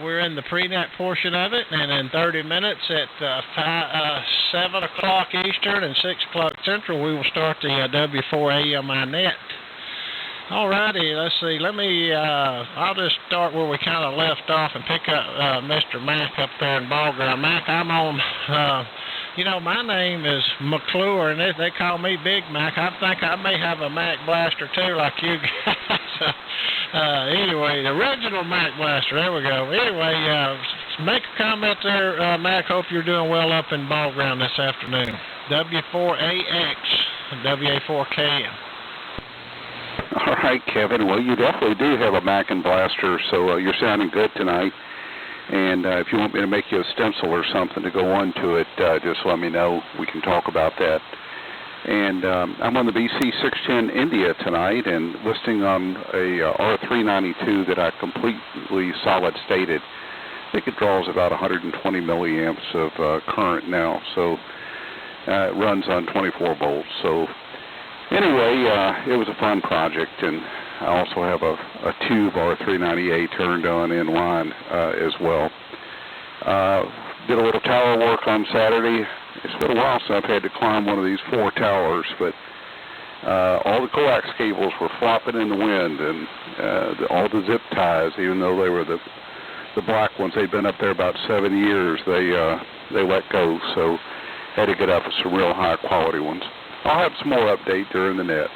we're in the pre-net portion of it, and in 30 minutes at 7 o'clock Eastern and 6 o'clock Central, we will start the W4 AM Net. All righty, let's see. I'll just start where we kind of left off and pick up Mr. Mac up there in Ball Ground. Mac, I'm on, my name is McClure, and they call me Big Mac. I think I may have a Mac Blaster, too, like you guys. Anyway, the original Mac Blaster, there we go. Anyway, make a comment there, Mac. Hope you're doing well up in Ball Ground this afternoon. W4AX and WA4KM. All right, Kevin. Well, you definitely do have a Mac and Blaster, so you're sounding good tonight. And if you want me to make you a stencil or something to go on to it, just let me know. We can talk about that. And I'm on the BC 610 India tonight and listing on a R392 that I completely solid-stated. I think it draws about 120 milliamps of current now, so it runs on 24 volts. So anyway, it was a fun project, and I also have a tube R398 turned on in line as well. Did a little tower work on Saturday. It's been a while since I've had to climb one of these 4 towers, but all the coax cables were flopping in the wind, and all the zip ties, even though they were the black ones, they'd been up there about 7 years, they let go, so had to get up with some real high quality ones. I'll have some more update during the net.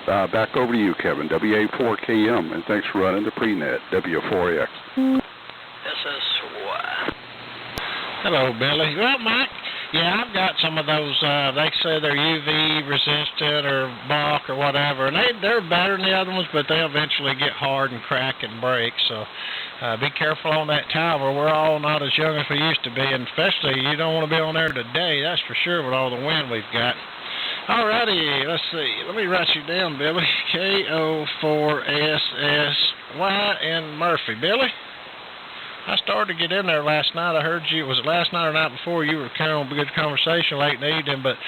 Back over to you, Kevin, WA4KM, and thanks for running the pre-net, W4X. SSY. Hello, Billy. Well, Mike, yeah, I've got some of those, they say they're UV resistant or Bach or whatever, and they're better than the other ones, but they'll eventually get hard and crack and break, so be careful on that tower. We're all not as young as we used to be, and especially you don't want to be on there today, that's for sure, with all the wind we've got. All righty, let's see. Let me write you down, Billy. K-O-4-S-S-Y and Murphy. Billy? I started to get in there last night. I heard you, was it last night or night before? You were carrying a good conversation late in the evening, but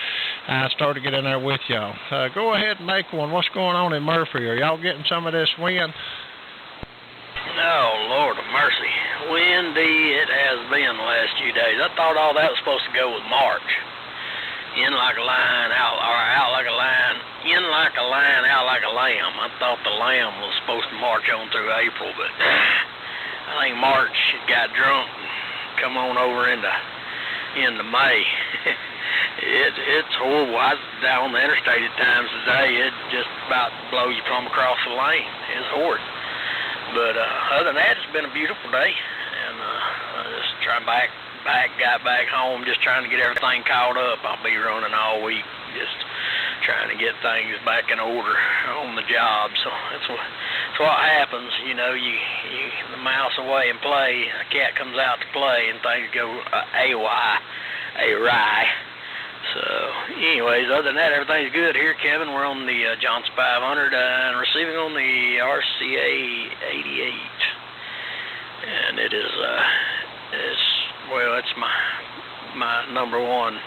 I started to get in there with y'all. Go ahead and make one. What's going on in Murphy? Are y'all getting some of this wind? Oh, Lord of mercy. Windy it has been the last few days. I thought all that was supposed to go with March. In like a line, out like a line, in like a line, out like a lamb. I thought the lamb was supposed to march on through April, but I think March got drunk and come on over into May. It's horrible. I was down on the interstate at times today. It just about blows you from across the lane. It's horrid. But other than that, it's been a beautiful day, and I just got back home, just trying to get everything caught up. I'll be running all week, just trying to get things back in order on the job. So that's what happens, you the mouse away and play, a cat comes out to play, and things go awry. So, anyways, other than that, everything's good here, Kevin. We're on the Johnson 500 and receiving on the RCA 88, and it is it's my number one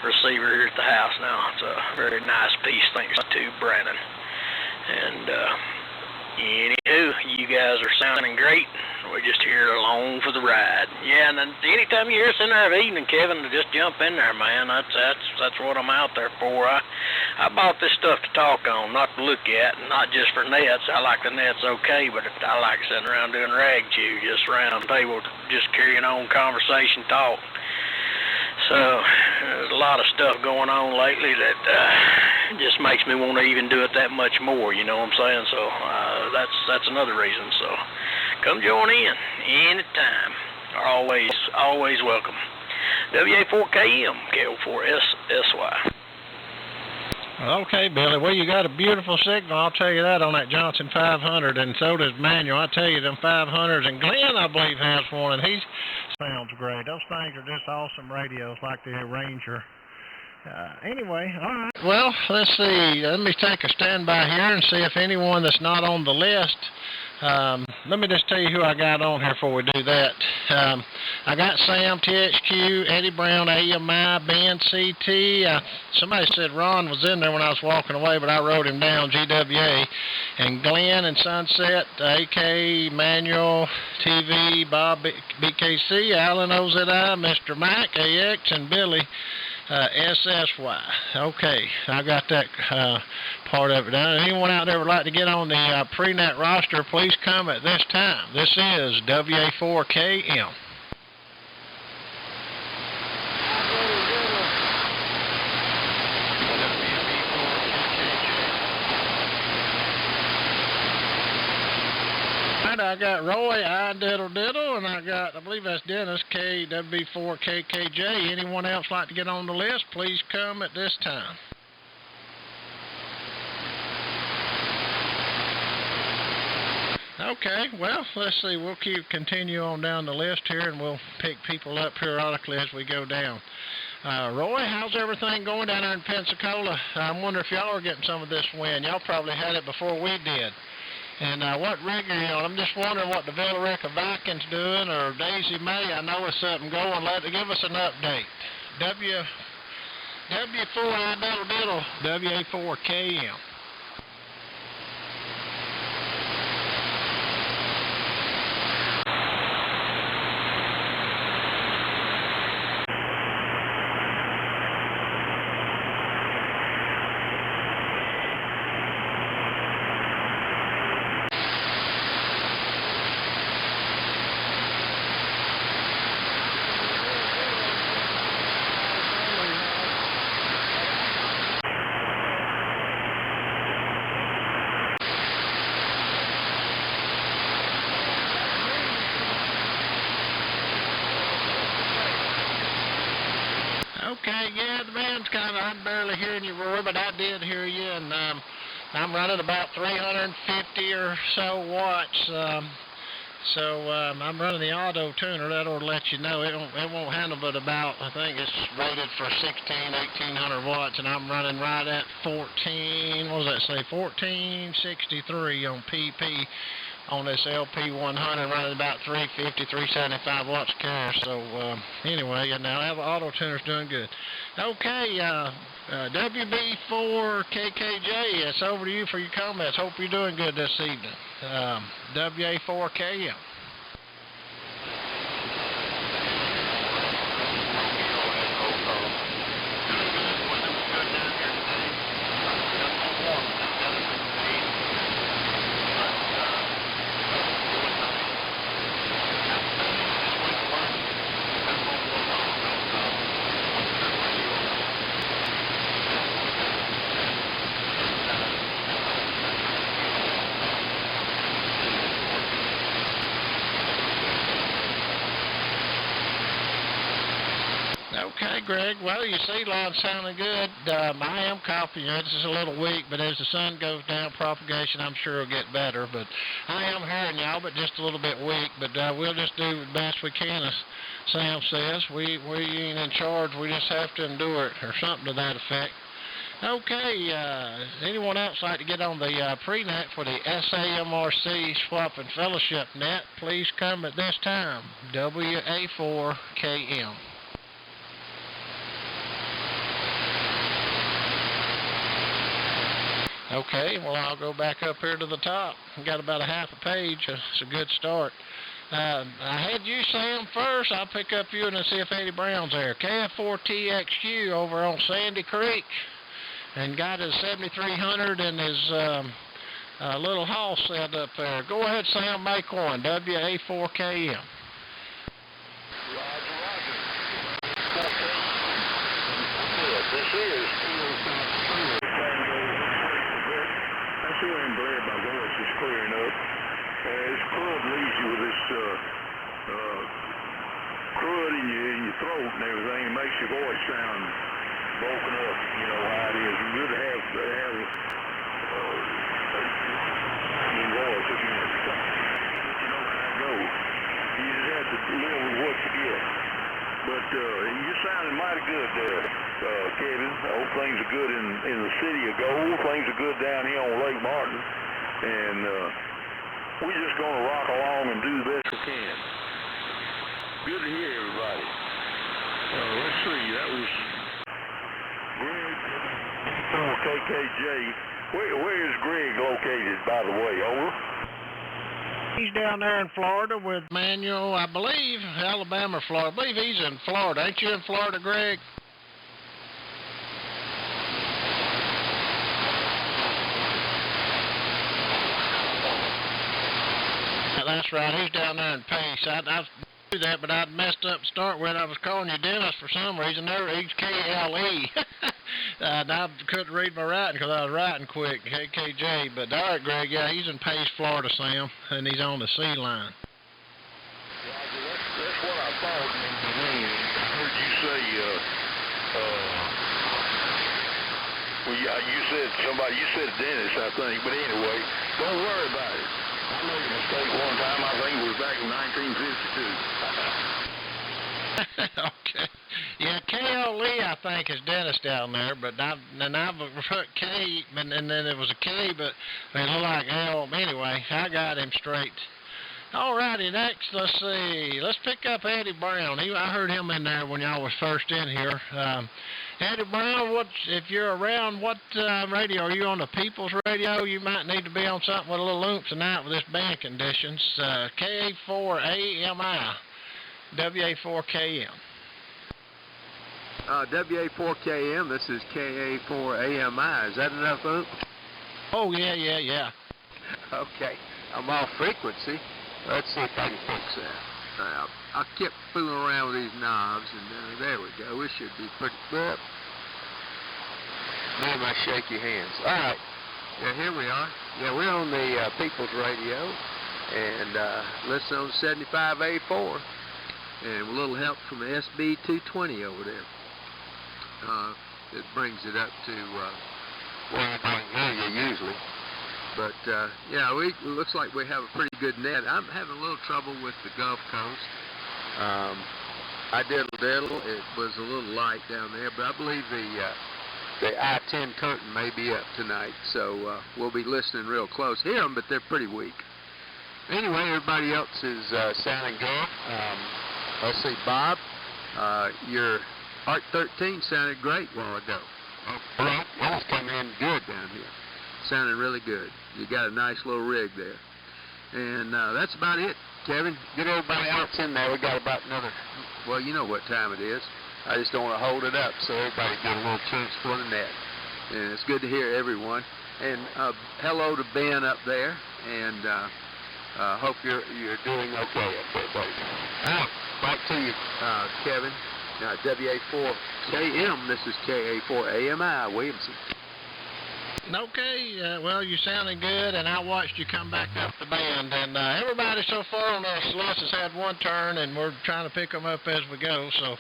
receiver here at the house now. It's a very nice piece, thanks to Brandon. And anywho, you guys are sounding great. We're just here along for the ride. Yeah, and then anytime you hear us in there of evening, Kevin, just jump in there, man. That's what I'm out there for. I bought this stuff to talk on, not to look at, not just for nets. I like the nets okay, but I like sitting around doing rag chew, just around the table, just carrying on conversation talk. So there's a lot of stuff going on lately that just makes me want to even do it that much more, you know what I'm saying? So that's another reason. So come join in anytime. Always welcome. WA4KM, KO4SSY. Okay, Billy. Well, you got a beautiful signal, I'll tell you that, on that Johnson 500, and so does Manuel. I tell you, them 500s, and Glenn, I believe, has one, and he sounds great. Those things are just awesome radios, like the Ranger. Anyway, all right. Well, let's see. Let me take a standby here and see if anyone that's not on the list Let me just tell you who I got on here before we do that. I got Sam, TXQ, Eddie Brown, AMI, Ben, CT. Somebody said Ron was in there when I was walking away, but I wrote him down, GWA. And Glenn and Sunset, AK, Manuel, TV, Bob, BKC, Alan, OZI, Mr. Mike, AX, and Billy. SSY. Okay, I got that part of it done. Anyone out there would like to get on the pre-net roster, please come at this time. This is WA4KM. I got Roy, Diddle, and I believe that's Dennis, KW4KKJ. Anyone else like to get on the list, please come at this time. Okay, well, let's see. We'll continue on down the list here, and we'll pick people up periodically as we go down. Roy, how's everything going down there in Pensacola? I wonder if y'all are getting some of this wind. Y'all probably had it before we did. And what rig are you on? I'm just wondering what the Villa Rica Vikings doing, or Daisy May. I know it's something going. Give us an update. W4 WA4KM. Okay, yeah, the band's I'm barely hearing you, Roy, but I did hear you, and I'm running about 350 or so watts. I'm running the auto tuner. That ought to let you know. It won't handle but about, I think it's rated for 1800 watts, and I'm running right at 1463 on PP on this LP100, running about 350, 375 watts carrier. So anyway, now the auto tuner's doing good. Okay, WB4KKJ, it's over to you for your comments. Hope you're doing good this evening. WA4KM. Okay, Greg. Well, your seed line's sounding good. I am copying it. This is a little weak, but as the sun goes down, propagation, I'm sure will get better. But I am hearing y'all, but just a little bit weak. But we'll just do the best we can, as Sam says. We ain't in charge. We just have to endure it, or something to that effect. Okay, anyone else like to get on the pre-net for the Samrc Swap and Fellowship net, please come at this time. WA4KM. Okay, well, I'll go back up here to the top. Got about a half a page. It's a good start. I had you, Sam, first. I'll pick up you and then see if Eddie Brown's there. KF4TXQ over on Sandy Creek. And got his 7300 and his little house set up there. Go ahead, Sam, make one. WA4KM. This is. I still ain't glad my voice is clearing up. This crud leaves you with this crud in your throat and everything. It makes your voice sound broken up. You know how it is. You good to have your voice again. You know how it goes. You just have to live with what you get. But you're sounding mighty good there, Kevin. I hope things are good in the city of Gold. Things are good down here on Lake Martin. And we're just going to rock along and do the best we can. Good to hear everybody. Let's see, that was Greg from KKJ. Where is Greg located, by the way? Over? He's down there in Florida with Manuel, I believe, Alabama, Florida. I believe he's in Florida. Ain't you in Florida, Greg? That's right. He's down there in Pace. I knew that, but I'd messed up to start with. I was calling you Dennis for some reason. There, he's KLE. And I couldn't read my writing because I was writing quick, KKJ. But all right, Greg, yeah, he's in Pace, Florida, Sam, and he's on the sea line. That's what I thought. I heard you say, you said Dennis, I think. But anyway, don't worry about it. I made a mistake one time. I think it was back in 1952. Okay. Yeah, KLE, I think, is Dennis down there, but I've put K, and then it was a K, but it looked like L. Anyway, I got him straight. All righty, next, let's see. Let's pick up Eddie Brown. I heard him in there when y'all was first in here. Eddie Brown, if you're around, what radio? Are you on the People's Radio? You might need to be on something with a little oomph tonight with this band conditions. KA4AMI, WA4KM. WA4KM, this is KA4AMI. Is that enough oomph? Oh, yeah. Okay, I'm off frequency. Let's see if I can fix that. I kept fooling around with these knobs, and there we go. We should be pretty good. Maybe my shaky hands. All right. Yeah, here we are. Yeah, we're on the People's Radio, and listen on 75A4, and with a little help from the SB220 over there. It brings it up to where I can hear you usually. But, yeah, it looks like we have a pretty good net. I'm having a little trouble with the Gulf Coast. I diddle. It was a little light down there, but I believe the I-10 curtain may be up tonight, so we'll be listening real close. Hear them, but they're pretty weak. Anyway, everybody else is sounding good. Let's see, Bob, your Art 13 sounded great a while ago. Well, it's coming in good down here. Sounded really good. You got a nice little rig there. And that's about it, Kevin. Get everybody else in there. We got about another, well, you know what time it is. I just don't want to hold it up so everybody get a little chance for the net. And it's good to hear everyone. And hello to Ben up there. And hope you're doing okay up there, buddy. Back to you, Kevin. WA4KM, this is KA4AMI, Williamson. Okay, well, you're sounding good, and I watched you come back up the band. And everybody so far on this list has had one turn, and we're trying to pick them up as we go. So,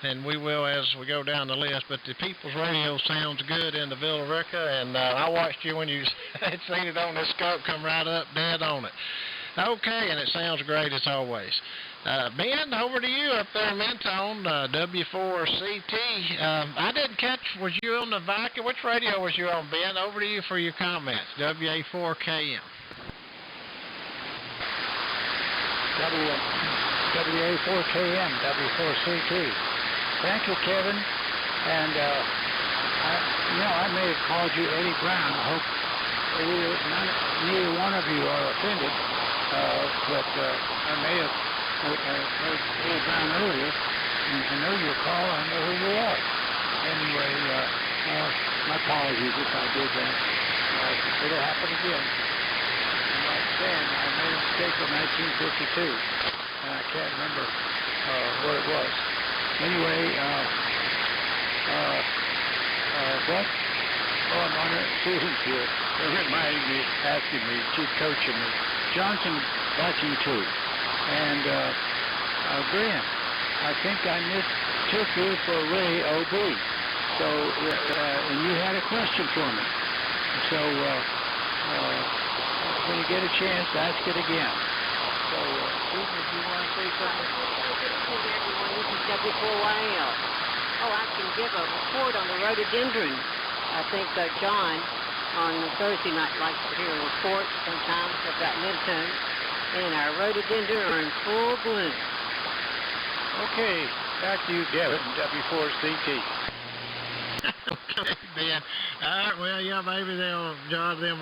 and we will as we go down the list. But the People's Radio sounds good in the Villa Rica, and I watched you when you had seen it on the scope come right up dead on it. Okay, and it sounds great as always. Ben, over to you up there in Mentone, W4CT. I didn't catch, was you on the Viking? Which radio was you on, Ben? Over to you for your comments. WA4KM. WA4KM, W4CT. Thank you, Kevin. And, I may have called you Eddie Brown. I hope neither one of you are offended. But I may have heard Eddie Brown earlier. And I know your call. I know who you are. Anyway, my apologies if I did that. It'll happen again. And like I said, I made a mistake in 1952. And I can't remember what it was. Anyway, I'm on it. Susan's here. They're reminding me, asking me, she's coaching me. Johnson watching too. And Graham, I think I mistook you for Ray O.B. So, and you had a question for me. So, when you get a chance, ask it again. So, Susan, if you want to say something. Everyone, this is W4YL. Oh, I can give a report on the rhododendron. I think John on Thursday night, like here in sports. Sometimes I've got mid-tone, and our rhododendron are in full bloom. Okay, back to you, Kevin, W4CT. Okay, Ben. All right, well, yeah, maybe they'll jot them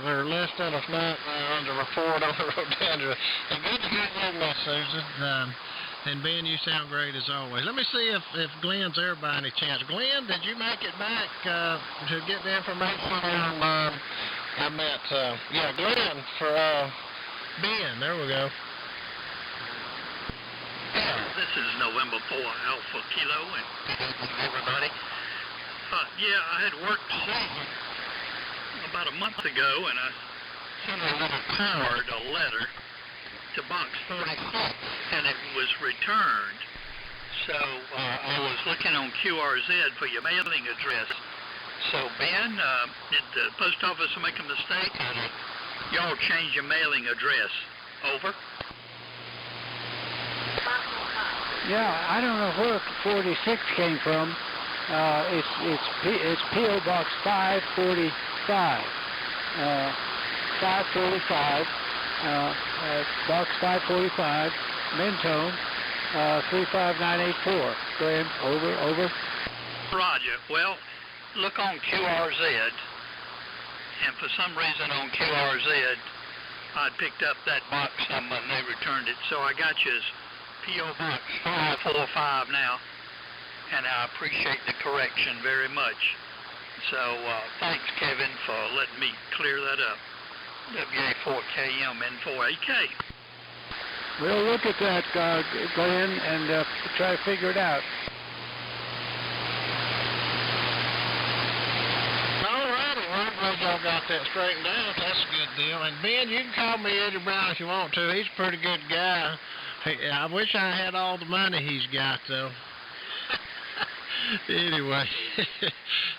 their list on us night on the report on the rhododendron. And good to hear you, Miss Susan. And Ben, you sound great as always. Let me see if Glenn's there by any chance. Glenn, did you make it back to get the information on Glenn for Ben. There we go. This is November 4 Alpha Kilo, and everybody. I had worked about a month ago, and I sent a little card, a letter, to Box 46, and it was returned. So I was looking on QRZ for your mailing address. So Ben, did the post office make a mistake? Y'all change your mailing address. Over. Yeah, I don't know where 46 came from. It's P.O. Box 545. 545. Box 545. Mentone. 35984. Glenn, over. Roger. Well, look on QRZ, and for some reason on QRZ, I'd picked up that box number and they returned it. So I got you as P.O. Box 545 now, and I appreciate the correction very much. So thanks, Kevin, for letting me clear that up. WA4KM N4AK. We'll look at that, Glenn, and try to figure it out. Y'all got that straightened out. That's a good deal. And Ben, you can call me Eddie Brown if you want to. He's a pretty good guy. I wish I had all the money he's got, though. Anyway,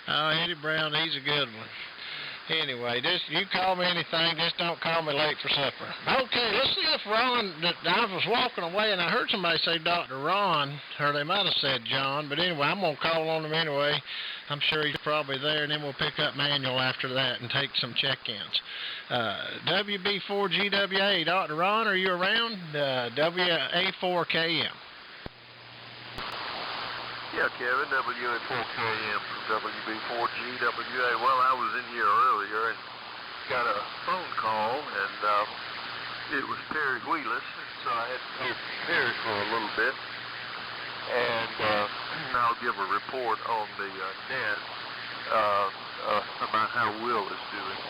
Eddie Brown, he's a good one. Anyway, you call me anything, just don't call me late for supper. Okay, let's see if Ron, I was walking away and I heard somebody say Dr. Ron, or they might have said John, but anyway, I'm going to call on him anyway. I'm sure he's probably there, and then we'll pick up Manuel after that and take some check-ins. WB4GWA, Dr. Ron, are you around? WA4KM. Yeah, Kevin, WA4KM from WB4GWA. Well, I was in here earlier and got a phone call, and it was Perry Wheelis, so I had to go to Perry for a little bit. And I'll give a report on the net about how Will is doing.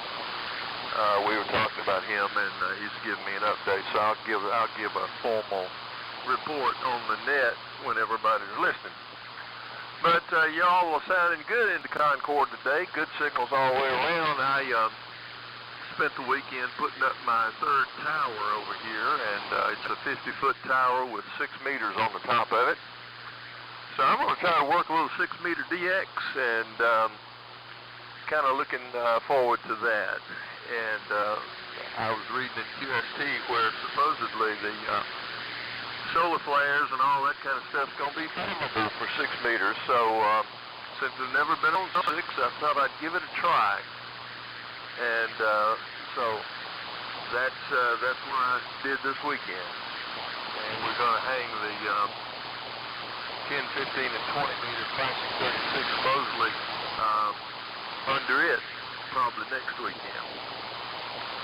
We were talking about him, and he's giving me an update, so I'll give a formal report on the net when everybody's listening. But y'all are sounding good into Concord today. Good signals all the way around. I spent the weekend putting up my third tower over here, and it's a 50-foot tower with 6 meters on the top of it. So I'm going to try to work a little 6-meter DX, and kind of looking forward to that. And I was reading in QST where supposedly the solar flares and all that kind of stuff is going to be favorable for 6 meters. So since I've never been on 6, I thought I'd give it a try. And so that's what I did this weekend. And we're going to hang the 10, 15, and 20 meter classic 36 supposedly under it probably next weekend.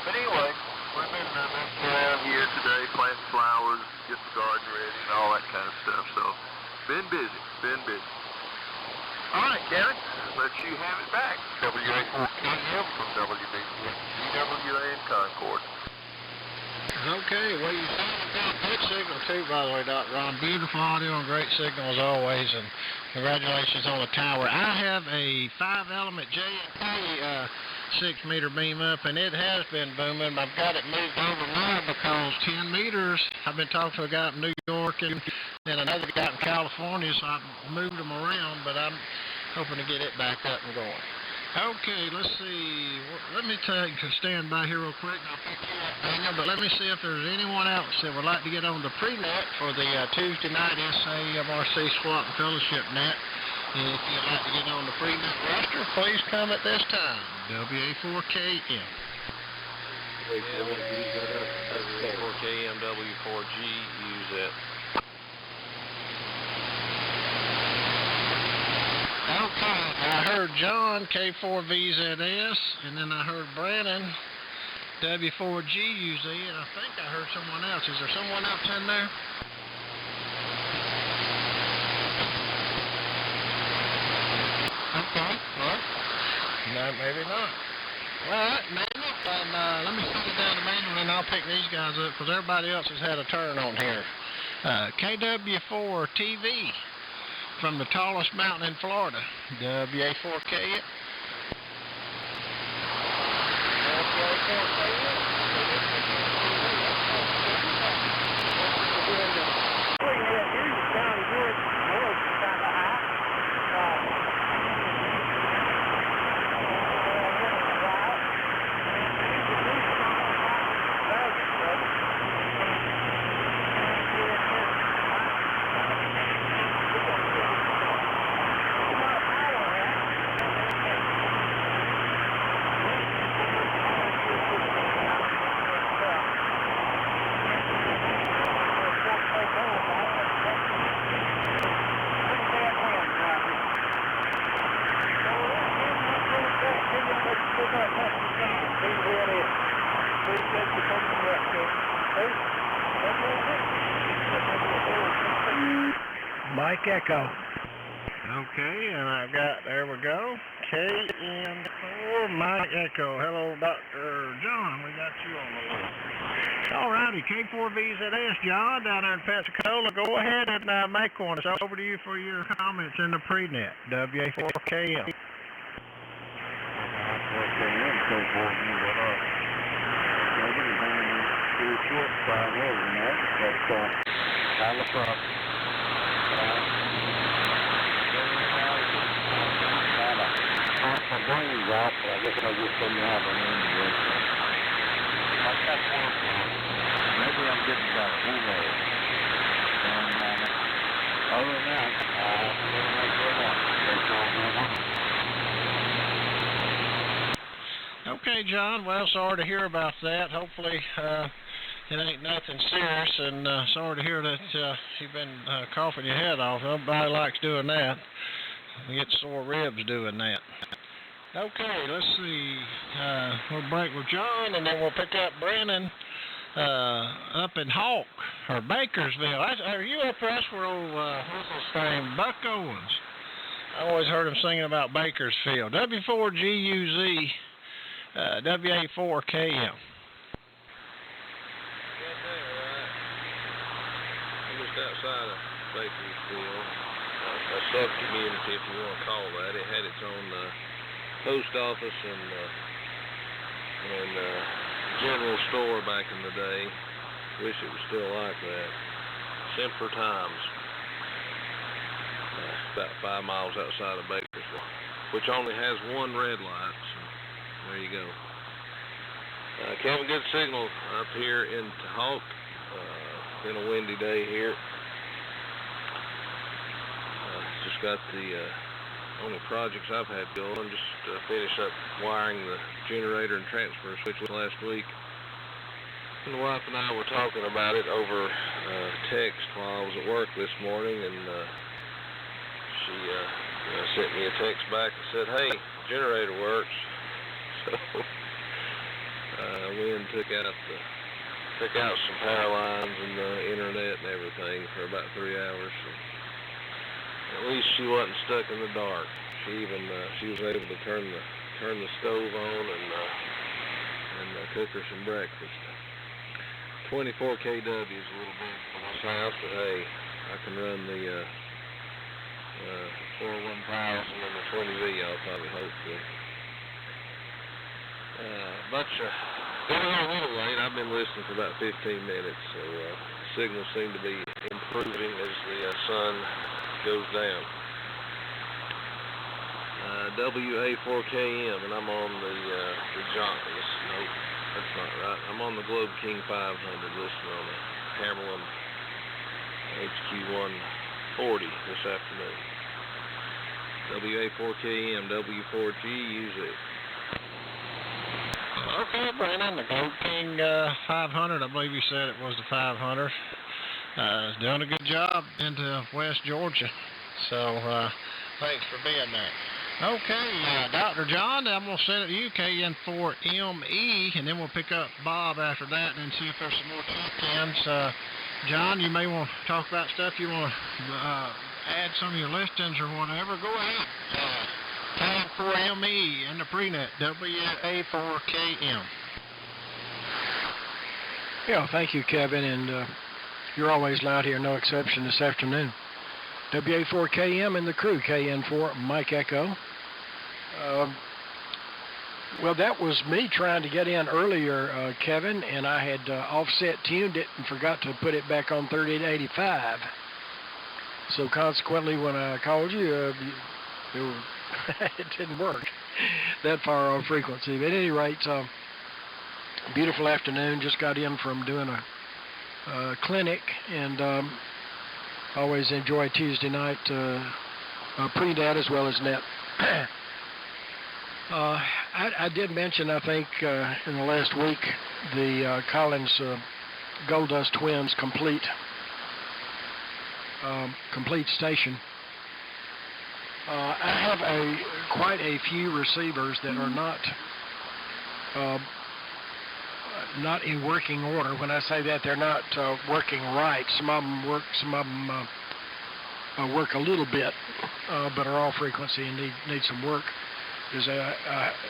But anyway, we've been around here today planting flowers, getting the garden ready, and all that kind of stuff. So, been busy. All right, Kevin, let you have it back. WA4KM from WBGWA in Concord. Okay, well, you got good signal too, by the way, Dr. Ron. Beautiful audio and great signal as always, and congratulations on the tower. I have a 5-element J&K 6-meter beam up, and it has been booming. I've got it moved over now because 10 meters, I've been talking to a guy in New York and another guy in California, so I've moved them around, but I'm hoping to get it back up and going. Okay, let's see. Let me stand by here real quick. I'll pick you up, Daniel, but let me see if there's anyone else that would like to get on the pre-net for the Tuesday night SAMRC Swap and Fellowship net. If you'd like to get on the pre-net roster, please come at this time. WA4KM. W4KM, W4G, use it. Okay, I heard John, K4VZS, and then I heard Brandon, W4GUZ, and I think I heard someone else. Is there someone else in there? Okay, well, no, maybe not. Well, manual, and let me put it down to manual, and I'll pick these guys up, because everybody else has had a turn on here. KW4TV. From the tallest mountain in Florida, WA4K. Mike Echo. Okay, and I got, there we go, KM4 Mike Echo. Hello, Dr. John, we got you on the list. All righty, K4VZS, John, down there in Pensacola. Go ahead and make one. It's over to you for your comments in the pre-net, WA4KM. My brain's out, but I guess I just didn't have an injury. Maybe I'm getting better. Who knows? And other than that, I'm going to make good luck. Okay, John. Well, sorry to hear about that. Hopefully, it ain't nothing serious, and sorry to hear that you've been coughing your head off. Nobody likes doing that. We get sore ribs doing that. Okay, let's see. We'll break with John, and then we'll pick up Brandon up in Hawk, or Bakersville. Are you up there? That's where old, what's his name, Buck Owens. I always heard him singing about Bakersfield. W4GUZ, WA4KM. I'm just outside of Bakersfield, a sub-community, if you want to call that. It had its own post office and general store back in the day. Wish it was still like that. Simpler times. About 5 miles outside of Bakersfield, which only has one red light. So there you go. Kevin, good signal up here in Hawk. Been a windy day here. Just got the only projects I've had going. Just finished up wiring the generator and transfer switch last week. And the wife and I were talking about it over text while I was at work this morning, and she sent me a text back and said, "Hey, generator works." So I went and took out some power lines and the internet and everything for about 3 hours. So at least she wasn't stuck in the dark. She was able to turn the stove on and cook her some breakfast. 24 kW is a little big for this house, but hey, I can run the 41000 and the 20V. I'll probably hope to. Getting on a little late. I've been listening for about 15 minutes, so signals seem to be improving as the sun goes down. WA4KM, and I'm on the Johns. Nope, that's not right. I'm on the Globe King 500, listening on the Hammerlin HQ140 this afternoon. WA4KM, W4GUZ. Okay, Brandon, the Gold King 500, I believe you said it was the 500. It's done a good job into West Georgia. So thanks for being there. Okay, Dr. John, I'm going to send it to you, KN4ME, and then we'll pick up Bob after that and see if there's some more check-ins. John, you may want to talk about stuff you want to add some of your listings or whatever. Go ahead. KN4ME in the prenet, WA4KM. Yeah, thank you, Kevin, and you're always loud here, no exception this afternoon. WA4KM and the crew, KN4 Mike Echo. Well, that was me trying to get in earlier, Kevin, and I had offset tuned it and forgot to put it back on 3885. So consequently, when I called you, it didn't work that far on frequency. But at any rate, beautiful afternoon. Just got in from doing a clinic, and always enjoy Tuesday night pre-net as well as net. I did mention, I think, in the last week, the Collins Gold Dust Twins complete station. I have quite a few receivers that are not in working order. When I say that, they're not working right. Some of them work, some of them work a little bit, but are off frequency and need some work. There's a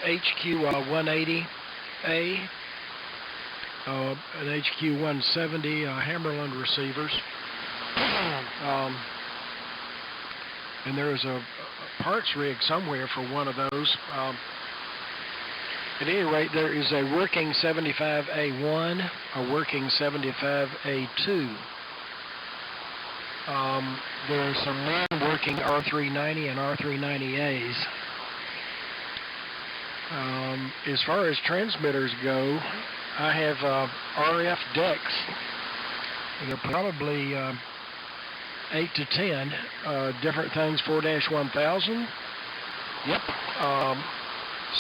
HQ 180A, an HQ 170 Hammerland receivers, and there is a parts rig somewhere for one of those. At any rate, there is a working 75A1, a working 75A2. There are some non-working R390 and R390As. As far as transmitters go, I have RF decks. They're probably 8 to 10 different things, 4-1000. Yep.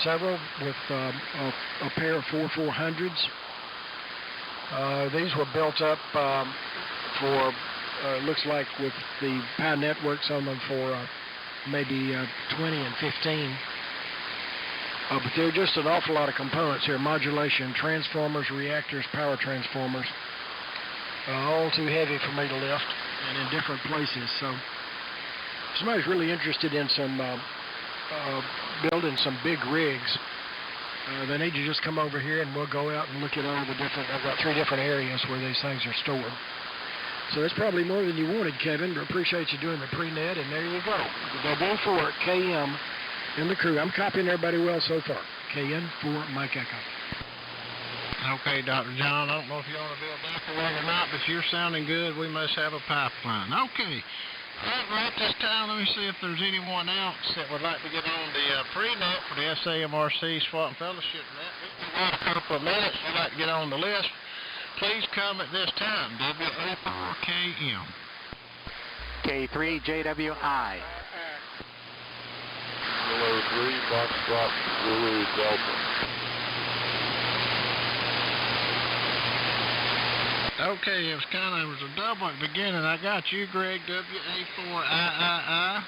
Several with a pair of 400s. These were built up for, looks like with the Pi networks on them for maybe 20 and 15. But there are just an awful lot of components here. Modulation, transformers, reactors, power transformers. All too heavy for me to lift and in different places. So if somebody's really interested in some building some big rigs, they need to just come over here and we'll go out and look at all the different, I've got 3 different areas where these things are stored. So that's probably more than you wanted, Kevin, but appreciate you doing the pre-net, and there you go. The W4 KM in the crew. I'm copying everybody well so far. KN4 Mike Echo. Okay, Dr. John, I don't know if you want to build that rig or not, but if you're sounding good, we must have a pipeline. Okay. Right this time, let me see if there's anyone else that would like to get on the pre-net for the SAMRC SWAT and Fellowship Net. We've got a couple of minutes. If you'd like to get on the list, please come at this time. WA4KM. K3JWI. Hello, 3, Foxtrot, Zulu, Delta. Okay, it was a double at the beginning. I got you, Greg, WA4III.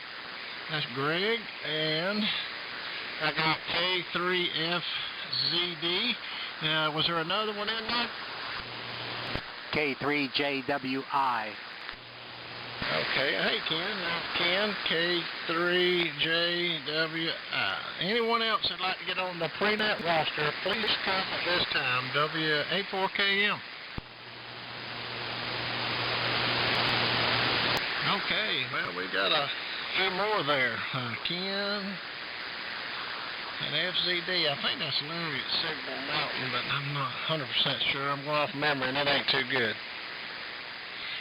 That's Greg. And I got K3FZD. Was there another one in there? K3JWI. Okay, hey Ken, that's Ken, K3JWI. Anyone else that'd like to get on the pre-net roster, please come at this time, WA4KM. Okay, well, we got a few more there. Ken and FZD. I think that's Larry at Signal Mountain, but I'm not 100% sure. I'm going off memory, and it ain't too good.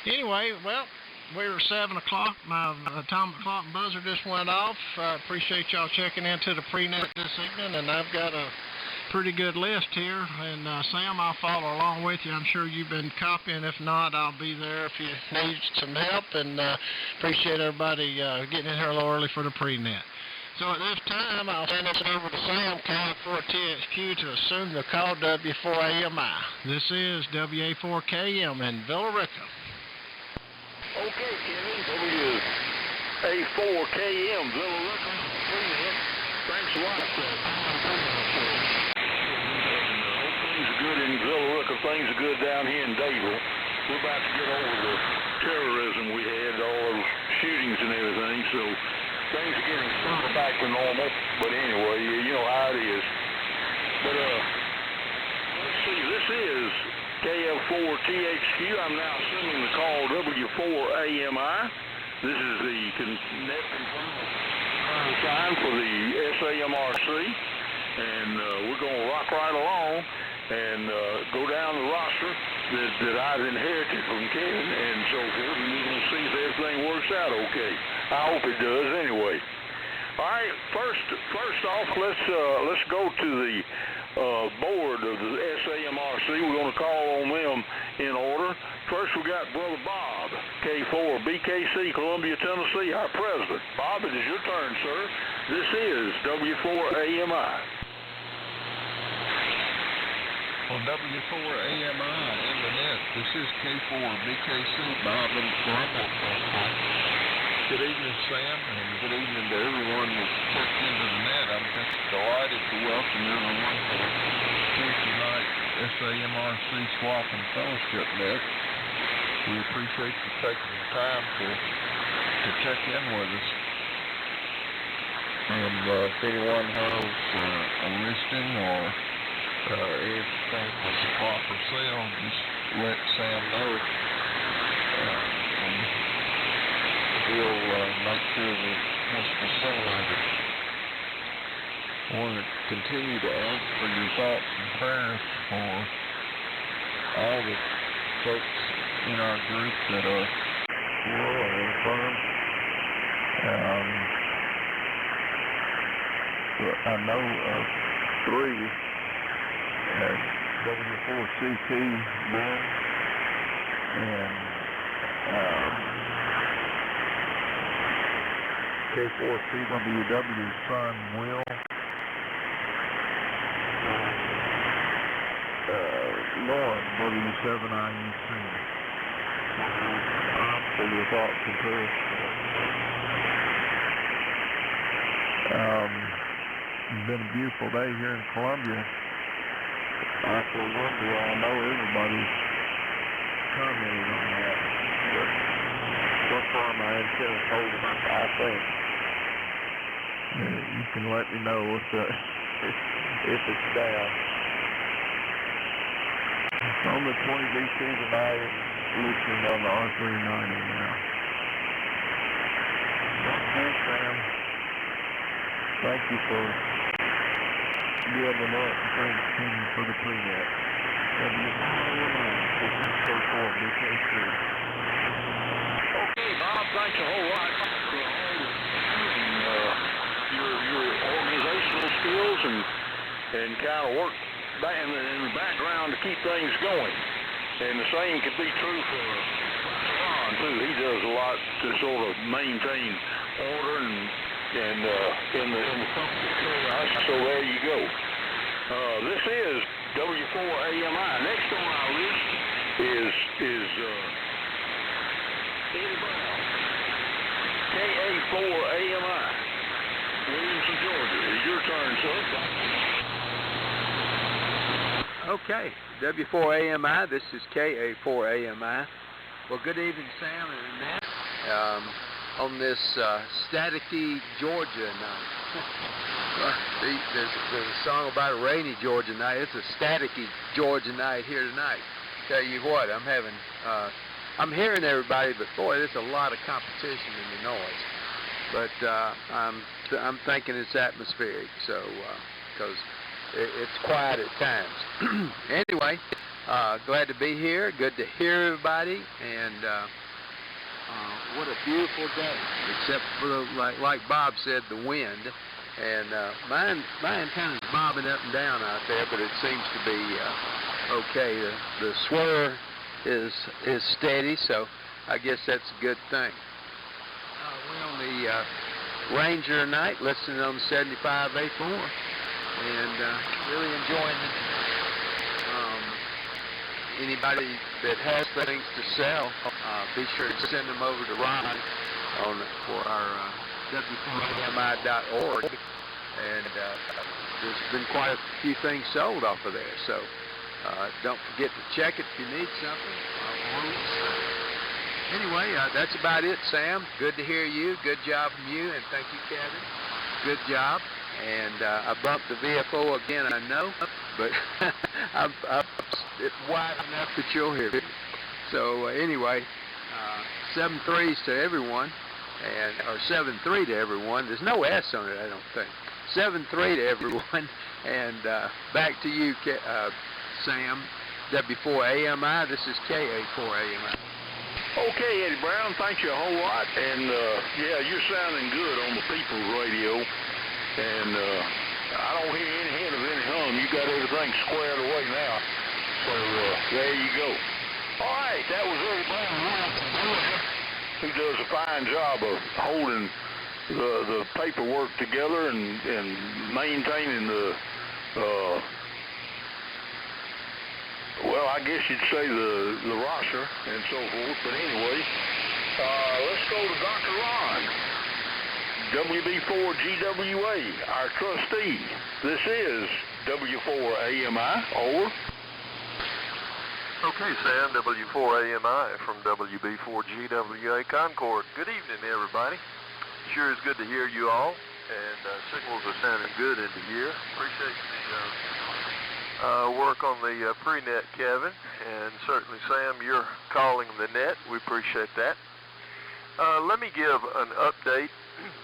Anyway, well, we were 7 o'clock. My atomic clock and buzzer just went off. I appreciate y'all checking into the pre-net this evening, and I've got a pretty good list here. And Sam, I'll follow along with you. I'm sure you've been copying. If not, I'll be there if you need some help. And appreciate everybody getting in here a little early for the pre-net. So at this time, I'll send this over to Sam County 4TXQ to assume the call W4AMI. This is WA4KM in Villa Rica. Okay, Kevin, WA4KM, Villa Rica. Thanks a lot. Hope things are good in Villa Rica. Things are good down here in Dayville. We're about to get over the terrorism we had, all those shootings and everything, so things are getting sort of back to normal. But anyway, you know how it is. But let's see, this is KF4TXQ. I'm now assuming the call W4AMI. This is the net sign for the SAMRC, and we're going to rock right along and go down the roster that I've inherited from Kevin and so forth, and we're going to see if everything works out okay. I hope it does anyway. All right, first off, let's go to the board of the SAMRC. We're going to call on them in order. First, we got Brother Bob, K4, BKC, Columbia, Tennessee, our president. Bob, it is your turn, sir. This is W4AMI. On W4AMI in the net, this is K4 BKC, Bob in Columbia. Good evening, Sam, and good evening to everyone that's checked into the net. I'm just delighted to welcome everyone to the Tuesday night SAMRC Swap and Fellowship net. We appreciate you taking the time to check in with us. And if anyone has a listing or anything with the swap or sale, just let Sam know. And we'll make sure that it's facilitated. I want to continue to ask for your thoughts and prayers for all the folks in our group that are poor or infirm. I know of 3 at W4CT, Bill, and K4CWW, son, Will, Lauren, W7IUC. For your thoughts and prayers. It's been a beautiful day here in Columbia. I feel wonderful. I know everybody's commented on that, but so far my antenna's holding up, I think. You can let me know if it's down. It's on the 20 VC tonight, listening on the R390 now. Okay, Sam. Thank you for giving up and thanks for the pre-net. W4AMI, BKC. Okay, Bob, thanks a whole lot for your organizational skills and kind of work in the background to keep things going. And the same could be true for Ron, too. He does a lot to sort of maintain order and in the company. So there you go. This is W4AMI. Next on our list is Eddie Brown, KA4AMI, Williamson, Georgia. It's your turn, sir. Okay, W4AMI, this is KA4AMI. Well, good evening, Sam and Annette. On this staticky Georgia night. There's a song about a rainy Georgia night. It's a staticky Georgia night here tonight. Tell you what, I'm hearing everybody, but boy, there's a lot of competition in the noise. But I'm thinking it's atmospheric, so because it's quiet at times. Anyway, glad to be here. Good to hear everybody, and what a beautiful day. Except for like Bob said, the wind, and mine kind of bobbing up and down out there, but it seems to be okay. The swirl is steady, so I guess that's a good thing. We're on the Ranger tonight, listening on 75A4, and really enjoying it. Anybody that has things to sell, be sure to send them over to Ron for our w4ami.org, and there's been quite a few things sold off of there, so don't forget to check it if you need something. Anyway, that's about it, Sam. Good to hear you. Good job from you, and thank you, Kevin. Good job. And I bumped the VFO again, I know, but it's wide enough that you'll hear me. So anyway, 7-3s to everyone, or 7-3 to everyone. There's no S on it, I don't think. 7-3 to everyone, and back to you, Sam. W4AMI. This is KA4AMI. Okay, Eddie Brown, thank you a whole lot. And yeah, you're sounding good on the People's Radio. And I don't hear any hint of any hum. You got everything squared away now. So there you go. All right, that was Eddie Brown, who does a fine job of holding the paperwork together and maintaining the, well, I guess you'd say the roster and so forth. But anyway, let's go to Dr. Ron. WB4GWA, our trustee. This is W4AMI. Over. Okay, Sam, W4AMI from WB4GWA Concord. Good evening, everybody. Sure is good to hear you all, and signals are sounding good into here. Appreciate the work on the pre-net, Kevin, and certainly, Sam, you're calling the net. We appreciate that. Let me give an update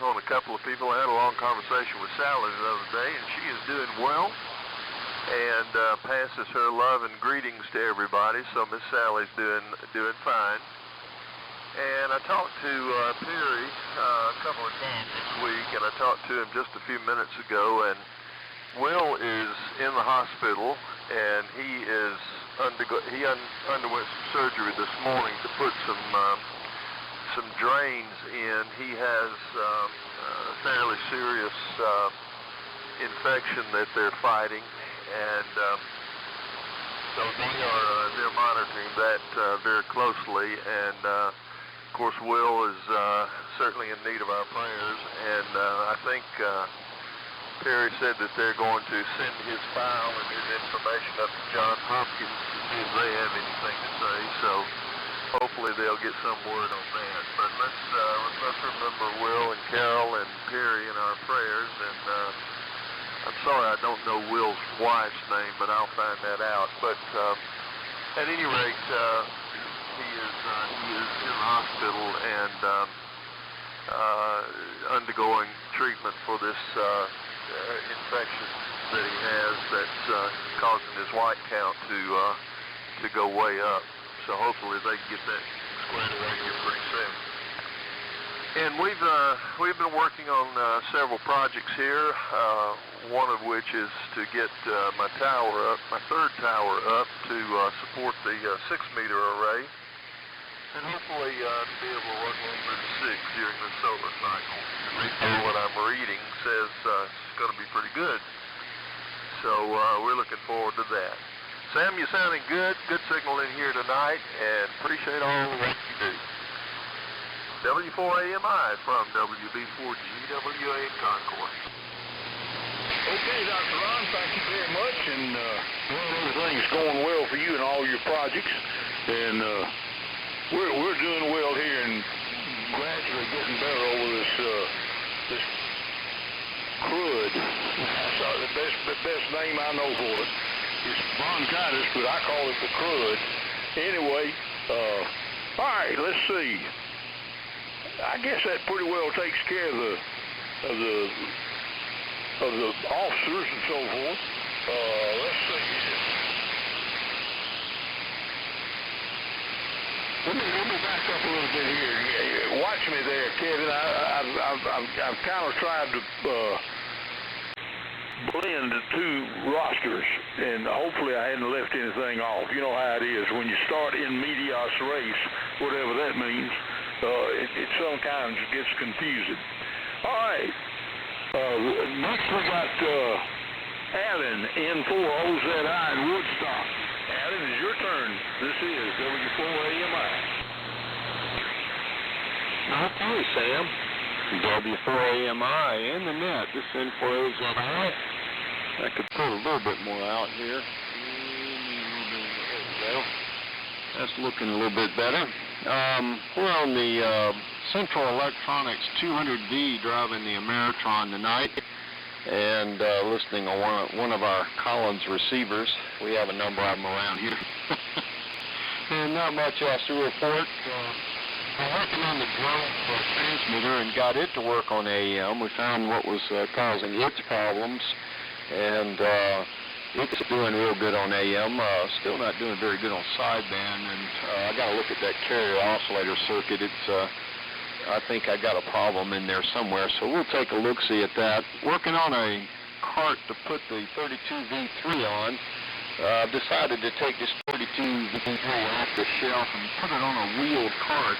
on a couple of people. I had a long conversation with Sally the other day, and she is doing well and passes her love and greetings to everybody. So Miss Sally's doing fine. And I talked to Perry a couple of times this week, and I talked to him just a few minutes ago. And Will is in the hospital, and he underwent some surgery this morning to put some drains in. He has a fairly serious infection that they're fighting, and so they're monitoring that very closely. And of course, Will is certainly in need of our prayers, and I think Perry said that they're going to send his file and his information up to Johns Hopkins to see if they have anything to say. So hopefully they'll get some word on that. But let's remember Will and Carol and Perry in our prayers. And I'm sorry I don't know Will's wife's name, but I'll find that out. But at any rate, he is in the hospital and undergoing treatment for this infection that he has that's causing his white count to go way up. So hopefully they can get that squared away here pretty soon. And we've been working on several projects here. One of which is to get my third tower up to support the 6-meter array, and hopefully to be able to work on the 6 during the solar cycle. What I'm reading says it's going to be pretty good. So we're looking forward to that. Sam, you're sounding good. Good signal in here tonight, and appreciate all the work you do. W4AMI from WB4GWA in Concord. Okay, Dr. Ron, thank you very much, and everything's going well for you and all your projects, and we're doing well here and gradually getting better over this crud. That's the best name I know for it. It's bronchitis, but I call it the crud. Anyway, all right, let's see. I guess that pretty well takes care of the officers and so forth. Let's see. Let me back up a little bit here. Watch me there, Kevin. I've kind of tried to blend the two rosters, and hopefully I hadn't left anything off. You know how it is when you start in medias res, whatever that means. It sometimes gets confusing. All right. Next we got Alan, N4OZI in Woodstock. Alan, it's your turn. This is W4AMI. Okay, Sam. W4AMI in the net. This N4OZI. I could put a little bit more out here. There we go. That's looking a little bit better. We're on the Central Electronics 200D driving the Ameritron tonight and listening on one of our Collins receivers. We have a number of them around here. And not much else to report. We're working on the drone transmitter and got it to work on AM. We found what was causing its problems, and it's doing real good on AM. Still not doing very good on sideband, and I got to look at that carrier oscillator circuit. It's I think I got a problem in there somewhere, so we'll take a look-see at that. Working on a cart to put the 32V3 on. I've decided to take this 32V3 off the shelf and put it on a wheeled cart.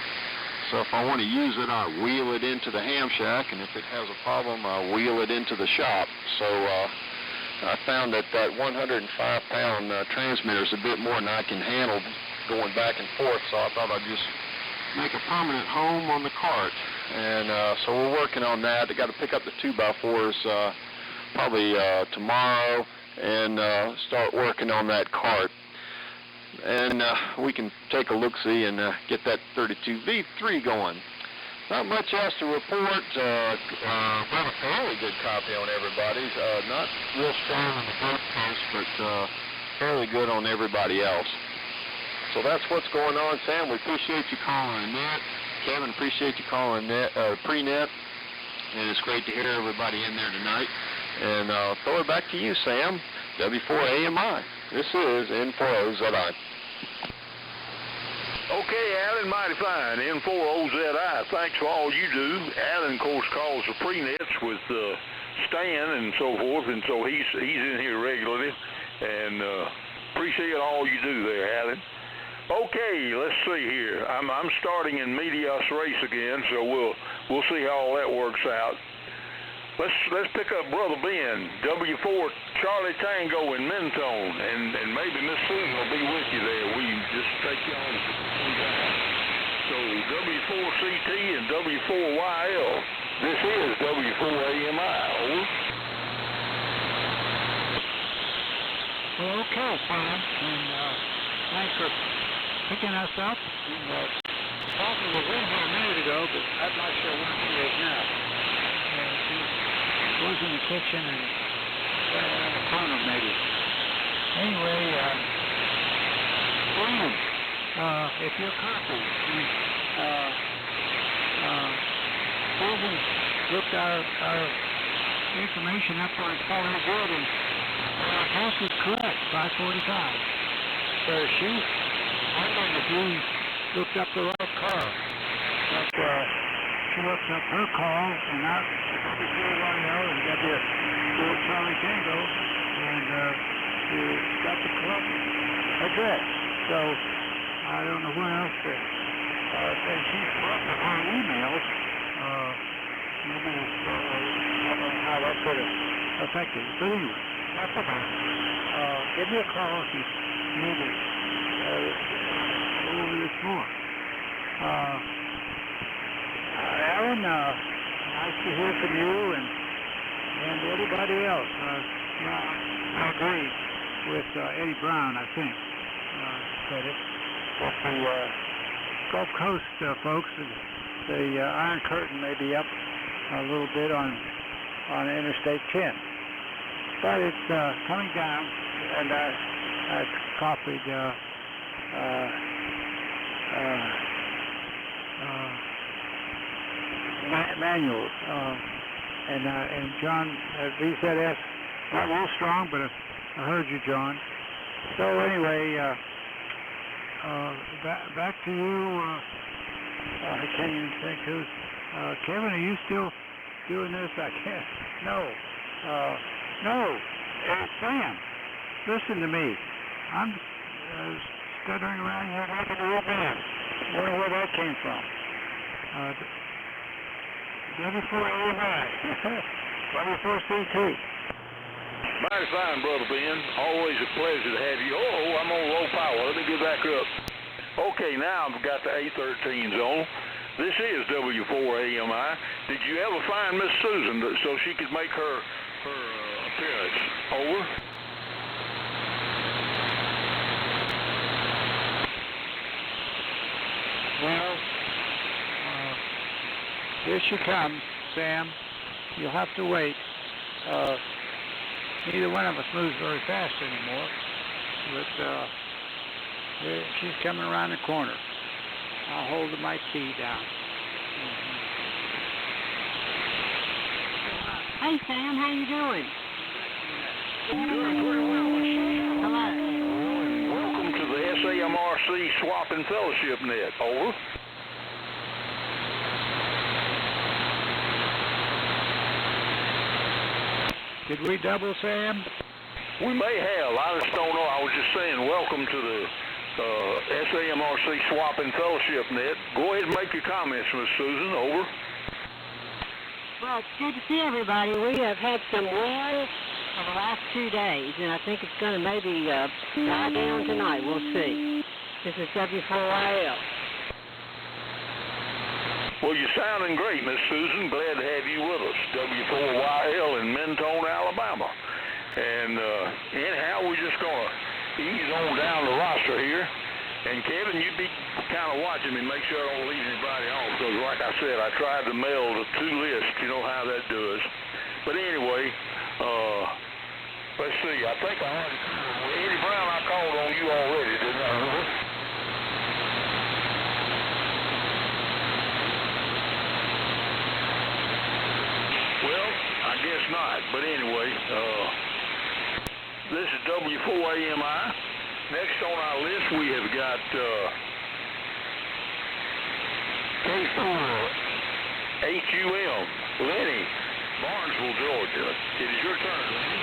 So if I want to use it, I wheel it into the ham shack, and if it has a problem, I wheel it into the shop. So I found that 105-pound transmitter is a bit more than I can handle going back and forth, so I thought I'd just make a permanent home on the cart. And so we're working on that. I got to pick up the 2x4s probably tomorrow and start working on that cart. And we can take a look-see and get that 32V3 going. Not much else to report. Got a fairly good copy on everybody's. Not real strong on the Gulf Coast, but fairly good on everybody else. So that's what's going on, Sam. We appreciate you calling net. Kevin, appreciate you calling net, pre-net. And it's great to hear everybody in there tonight. And throw it back to you, Sam. W4AMI. This is N4OZI. Okay, Alan, mighty fine. N4OZI. Thanks for all you do. Alan, of course, calls the pre-nets with Stan and so forth, and so he's in here regularly. And appreciate all you do there, Alan. Okay, let's see here. I'm starting in medias res again, so we'll see how all that works out. Let's pick up Brother Ben, W4 Charlie Tango in Mentone, and maybe Miss Susan will be with you there. We just take you on. So W4CT and W4YL. This is W4AMI. Over. Well, okay, Sam, and thanks for picking us up. And Barbara was in here a minute ago, but I'm not sure where she is now. She was in the kitchen and around the corner maybe. Anyway, William, if you're copy, Susan looked our information up on it's all good, and our house is correct, 545. So she wondered if you looked up the right car. But she looked up her call, and I and got the Charlie Tango, and you got the club address. So I don't know where else to say she's correct with her emails. Maybe I don't know how that could have affected it. But anyway, that's about it. Give me a call if you need to go over this more. Alan, nice to hear from you and everybody else. I agree with Eddie Brown, I think, said it. But the Gulf Coast folks, the Iron Curtain may be up a little bit on Interstate 10. But it's coming down, and I copied manuals. And John, VZS, not real strong, but I heard you, John. So anyway, back to you. I can't even think who's. Kevin, are you still doing this? I can't. No. Sam, listen to me. I'm stuttering around here like a little bit. I don't know where that came from. W4AMI. W4CT. Mighty fine, Brother Ben. Always a pleasure to have you. Oh, I'm on low power. Let me get back up. Okay, now I've got the A13s on. This is W4AMI. Did you ever find Miss Susan so she could make her appearance? Over. Well, here she comes, Sam. You'll have to wait. Neither one of us moves very fast anymore, but here she's coming around the corner. I'll hold my key down. Hey, Sam, how you doing? Doing pretty well. Hello. Welcome to the SAMRC Swap and Fellowship Net. Over. Did we double, Sam? We may have. I just don't know. I was just saying welcome to the SAMRC Swap and Fellowship Net. Go ahead and make your comments, Miss Susan. Over. Well, it's good to see everybody. We have had some rain for the last 2 days, and I think it's going to maybe die down tonight. We'll see. This is W4YL. Well, you're sounding great, Miss Susan. Glad to have you with us. W4YL in Mentone, Alabama. And anyhow, we're just going to ease on down the roster here. And Kevin, you'd be kind of watching me, make sure I don't leave anybody off. Because like I said, I tried to mail the 2 lists. You know how that does. But anyway, let's see. I think I already, Eddie Brown, I called on you already, didn't I? Well, I guess not. But anyway, this is W4AMI. Next on our list, we have got K4HUM, Lenny, Barnesville, Georgia. It is your turn, Lenny.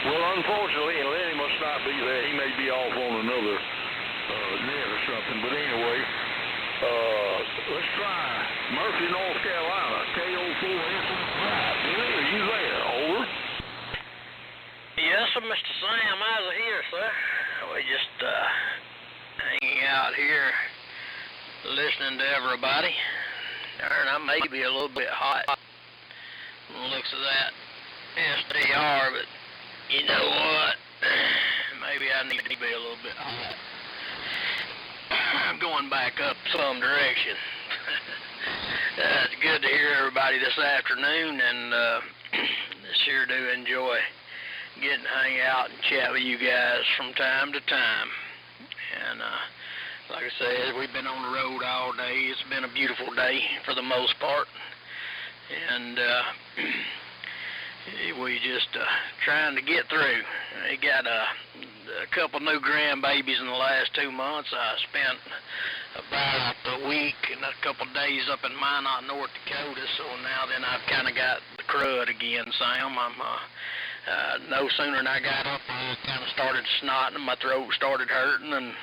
Well, unfortunately, Lenny must not be there. He may be off on another net or something. But anyway, let's try Murphy, North Carolina, KO4SI. Billy, are you there? Over. Yes, sir, Mr. Sam. I'm here, sir. We just hanging out here, listening to everybody. Darn, I may be a little bit hot from the looks of that SDR, but you know what? Maybe I need to be a little bit hot. I'm going back up some direction. It's good to hear everybody this afternoon, and sure do enjoy getting to hang out and chat with you guys from time to time. And like I said, we've been on the road all day. It's been a beautiful day for the most part. And we just trying to get through. We got a couple new grandbabies in the last 2 months. I spent about a week and a couple days up in Minot, North Dakota, so now then I've kind of got the crud again, Sam. I'm no sooner than I got up, I kind of started snotting and my throat started hurting and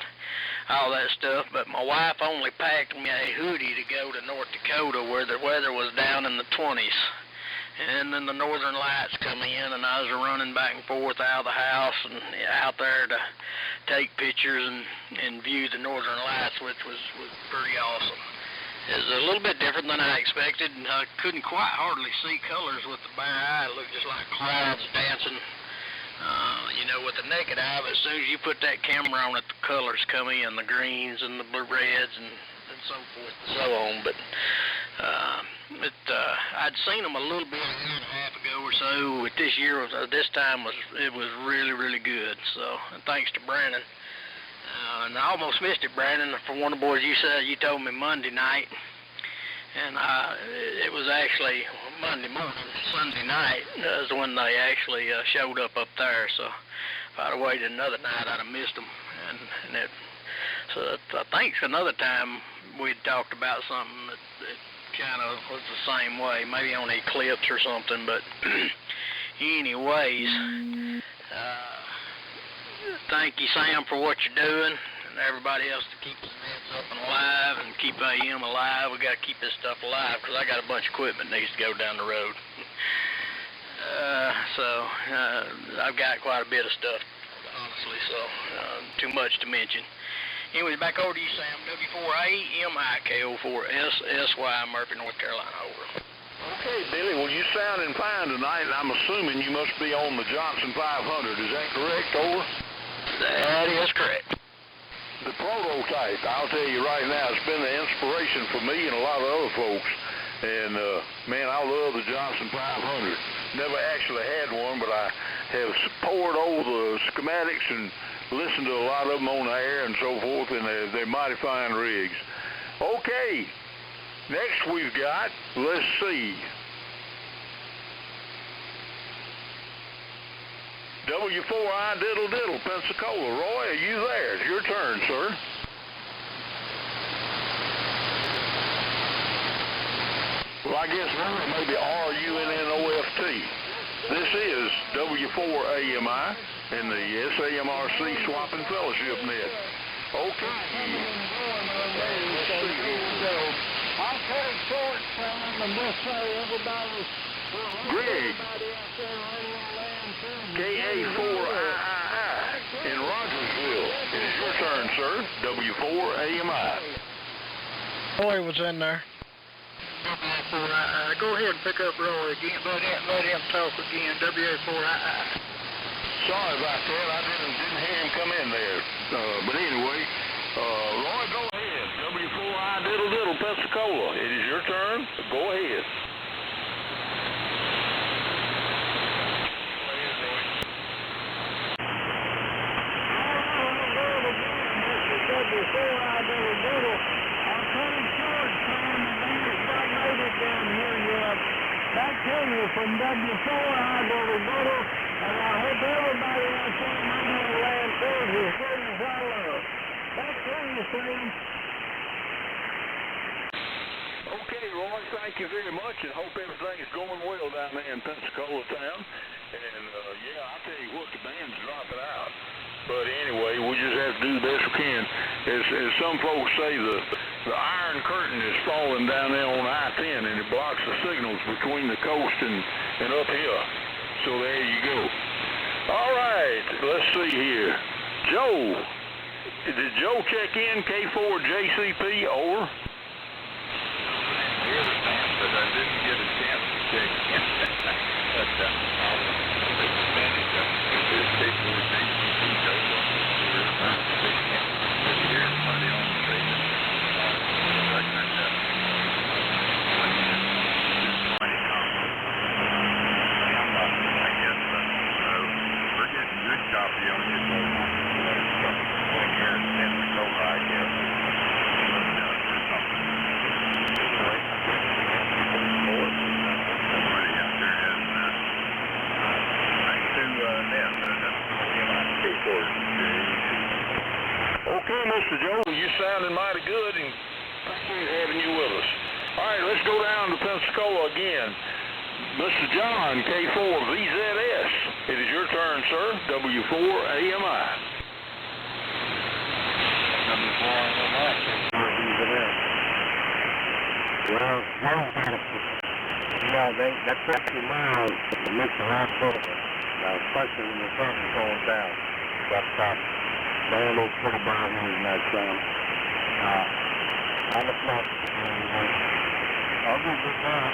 all that stuff, but my wife only packed me a hoodie to go to North Dakota where the weather was down in the 20s. And then the northern lights come in, and I was running back and forth out of the house and out there to take pictures and view the northern lights, which was pretty awesome. It was a little bit different than I expected, and I couldn't quite hardly see colors with the bare eye. It looked just like clouds dancing, with the naked eye. But as soon as you put that camera on it, the colors come in, the greens and the blue reds and so forth and so on. But I'd seen them a little bit a year and a half ago or so. But this time was really, really good. So, and thanks to Brandon. And I almost missed it, Brandon. For one of the boys, you told me Monday night, and it was actually Monday morning. Sunday night is when they actually showed up there. So if I'd have waited another night, I'd have missed them. So I think another time we'd talked about something that kind of was the same way, maybe on eclipse or something. But anyways, thank you, Sam, for what you're doing, and everybody else to keep the nets up and alive and keep AM alive. We got to keep this stuff alive because I got a bunch of equipment that needs to go down the road. So I've got quite a bit of stuff, honestly, so too much to mention. Anyways, back over to you, Sam. W4AMIKO4SSY, Murphy, North Carolina, over. Okay, Billy, well, you sounding fine tonight, and I'm assuming you must be on the Johnson 500. Is that correct, over? That is correct. The prototype, I'll tell you right now, it's been the inspiration for me and a lot of other folks. And, man, I love the Johnson 500. Never actually had one, but I have pored over the schematics and listened to a lot of them on the air and so forth, and they're mighty fine rigs. Okay, next we've got, let's see, W4I Diddle Diddle, Pensacola. Roy, are you there? It's your turn, sir. Well, I guess maybe RUNNOFT. This is W4AMI and the SAMRC Swapping Fellowship Net. Okay. I'll cut it short, Sam, and just say everybody... Greg, KA4III in Rogersville. It is your turn, sir. W4AMI. Roy was in there. Go ahead and pick up Roy again. Let him talk again. WA4II. Sorry about that. I didn't hear him come in there. But anyway, Roy, go ahead. W4I Diddle Diddle, Pensacola. It is your turn. Go ahead. W4I Diddle Diddle. I'm cutting short, Sam, and then it's not made it down here yet. Back to you from W4I Diddle Diddle, and I hope everybody out there in my land feels as good as I love. Back to you, Sam. Okay, Roy, thank you very much, and hope everything is going well down there in Pensacola town. And, yeah, I tell you what, the band's dropping out. But anyway, we just have to do the best we can. As some folks say, the Iron Curtain is falling down there on I-10, and it blocks the signals between the coast and up here. So there you go. All right, let's see here. Joe, did Joe check in, K4JCP, over? But I didn't get a chance to check in. But I'll manage this K4JCP. Okay, Mr. Joe, you're sounding mighty good, and appreciate having you with us. All right, let's go down to Pensacola again. Mr. John, K4VZS. It is your turn, sir. W4AMI. W4AMI, K4VZS. Well, that 50 miles makes a lot of difference. Especially when the sun is going down. That's man, those pretty brown ones in that sun. I just thought, other than that,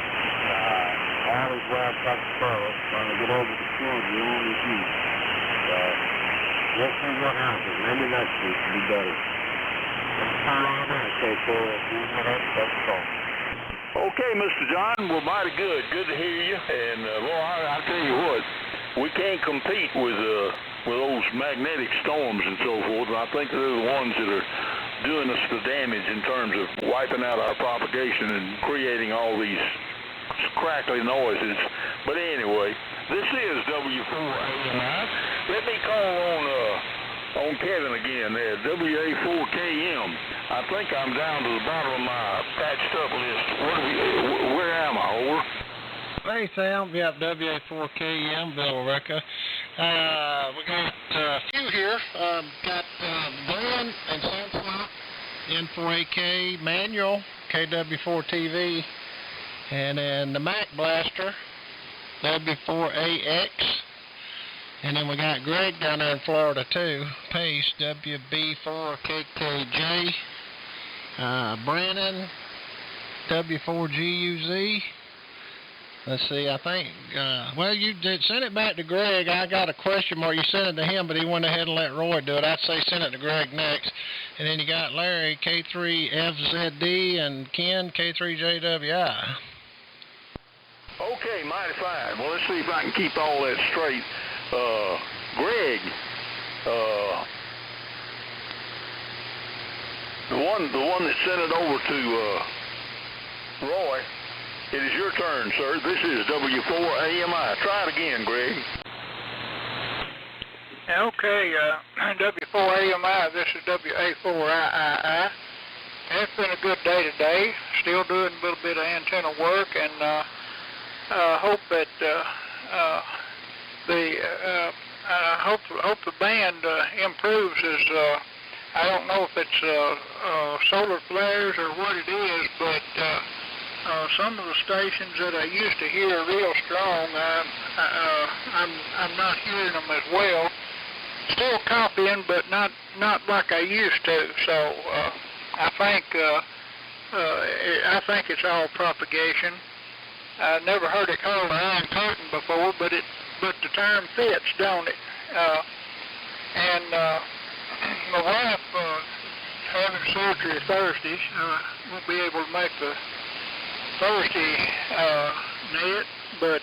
I always drive back to Charlotte, trying to get over the field, you only see. We'll see what happens. Maybe next week will be better. Okay, Mr. John, well, mighty good. Good to hear you. And, well, I tell you what, we can't compete with those magnetic storms and so forth. And I think they're the ones that are doing us the damage in terms of wiping out our propagation and creating all these crackly noises. But anyway, this is W4AMI. Let me call on Kevin again there, WA4KM. I think I'm down to the bottom of my patched up list. Where am I, over? Hey, Sam. Yep, WA4KM, Bill Recca. We got a few here. Got Brian and Samrc N4AK manual, KW4TV, and then the Mac Blaster, W4AX. And then we got Greg down there in Florida too, Pace, WB4KKJ, Brandon, W4GUZ. Let's see, I think, well, you did send it back to Greg. I got a question mark. You sent it to him, but he went ahead and let Roy do it. I'd say send it to Greg next. And then you got Larry, K3FZD, and Ken, K3JWI. Okay, mighty fine. Well, let's see if I can keep all that straight. Greg, the one that sent it over to Roy, it is your turn, sir. This is W4AMI. Try it again, Greg. Okay, W4AMI, this is WA4III. It's been a good day today. Still doing a little bit of antenna work, and hope that hope the band improves. I don't know if it's solar flares or what it is, but some of the stations that I used to hear real strong, I'm not hearing them as well. Still copying, but not like I used to. So I think it's all propagation. I never heard it called an iron curtain before, but the term fits, don't it? And my wife having surgery Thursday. Won't be able to make the Thursday net, but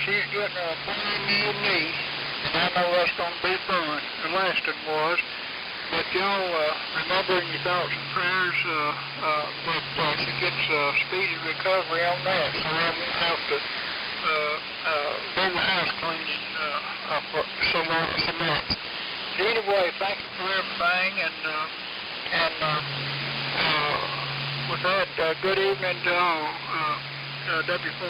she's getting a brand new knee, and I know that's going to be fun. The last one was. But y'all remember in your thoughts and prayers that she gets speedy recovery on that, so I won't have to do the house cleaning for so much. Anyway, thank you for everything, and with that, good evening to all. W4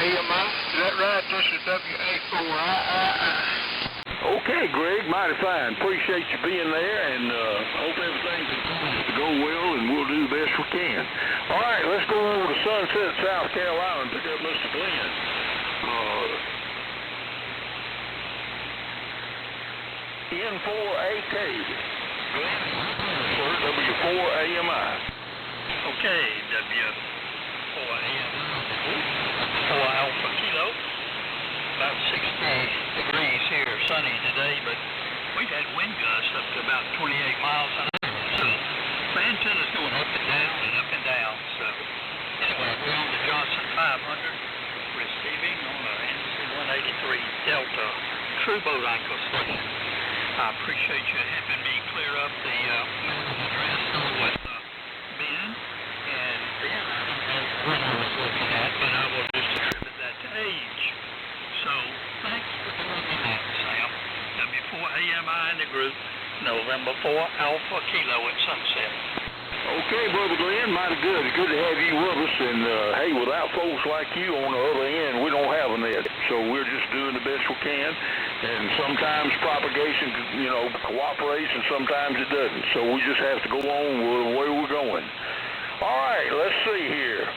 AMI, is that right? This is WA4III. Okay, Greg, mighty fine. Appreciate you being there, and hope everything continues to go well, and we'll do the best we can. All right, let's go over to Sunset, South Carolina, and pick up Mr. Glenn. N4AK. Glenn, sir, W4AMI. Okay, W4AMI. 4 Alpha Kilo. About 60 degrees here, sunny today, but we've had wind gusts up to about 28 miles an hour. So the antenna's going up and down and up and down. So anyway, we're on the Johnson 500, receiving on a NC 183 Delta True Boat Anchor station. I appreciate you helping me clear up the address with Ben, and Ben, I don't know what I was looking at, but I will just attribute that to age. So, thanks for doing that, Sam. W4AMI in the group, November 4 Alpha Kilo at Sunset. Okay, Brother Glenn, mighty good. It's good to have you with us, and hey, without folks like you on the other end, we don't have a net. So we're just doing the best we can, and sometimes propagation, cooperates, and sometimes it doesn't. So we just have to go on with the way we're going. All right, let's see here.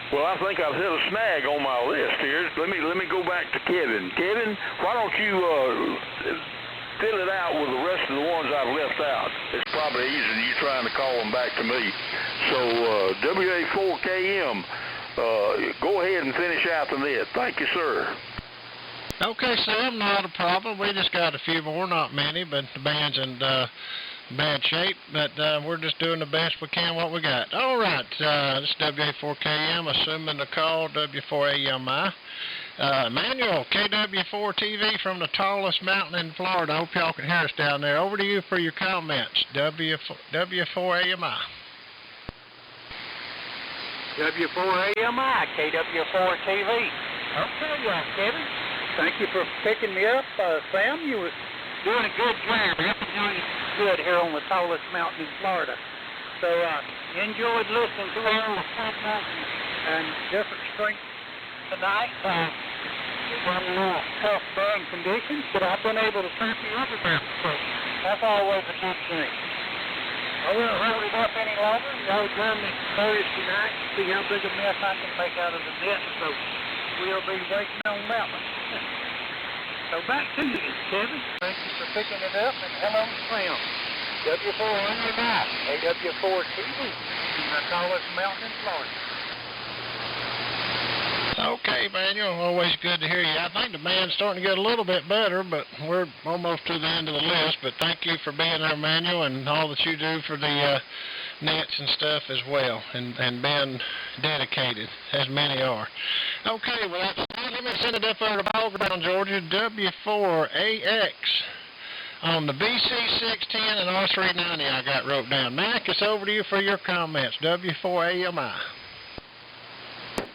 Well, I think I've hit a snag on my list here. Let me go back to Kevin. Kevin, why don't you fill it out with the rest of the ones I've left out? It's probably easier than you trying to call them back to me. So WA4KM, go ahead and finish out the net. Thank you, sir. Okay, Sam, not a problem. We just got a few more, not many, but the band's in bad shape, but we're just doing the best we can what we got. All right, this is WA4KM, assuming the call, W4AMI. Manuel, KW4TV from the tallest mountain in Florida. I hope y'all can hear us down there. Over to you for your comments, W4AMI. W4AMI, KW4TV. Okay, Kevin. Thank you for picking me up, Sam. You were doing a good job. Good here on the tallest mountain in Florida. So enjoyed listening to all the segments and different strengths tonight. It wasn't tough burn conditions, but I've been able to turn the other down. So that's always a good thing. I won't hold it up any longer. Y'all join me Thursday night to see how big a mess I can make out of the net. So we'll be waiting on that one. So back to you, Kevin. Thank you for picking it up, and hello, Sam. W4AMI, AW4TV, in the tallest mountain in Florida. Okay, Manuel, always good to hear you. I think the band's starting to get a little bit better, but we're almost to the end of the list. But thank you for being there, Manuel, and all that you do for the nets and stuff as well, and being dedicated, as many are. Okay, well, that's fine. Let me send it up over to Ball Ground, Georgia, W4AX on the BC610 and R390 I got wrote down. Mac, it's over to you for your comments, W4AMI.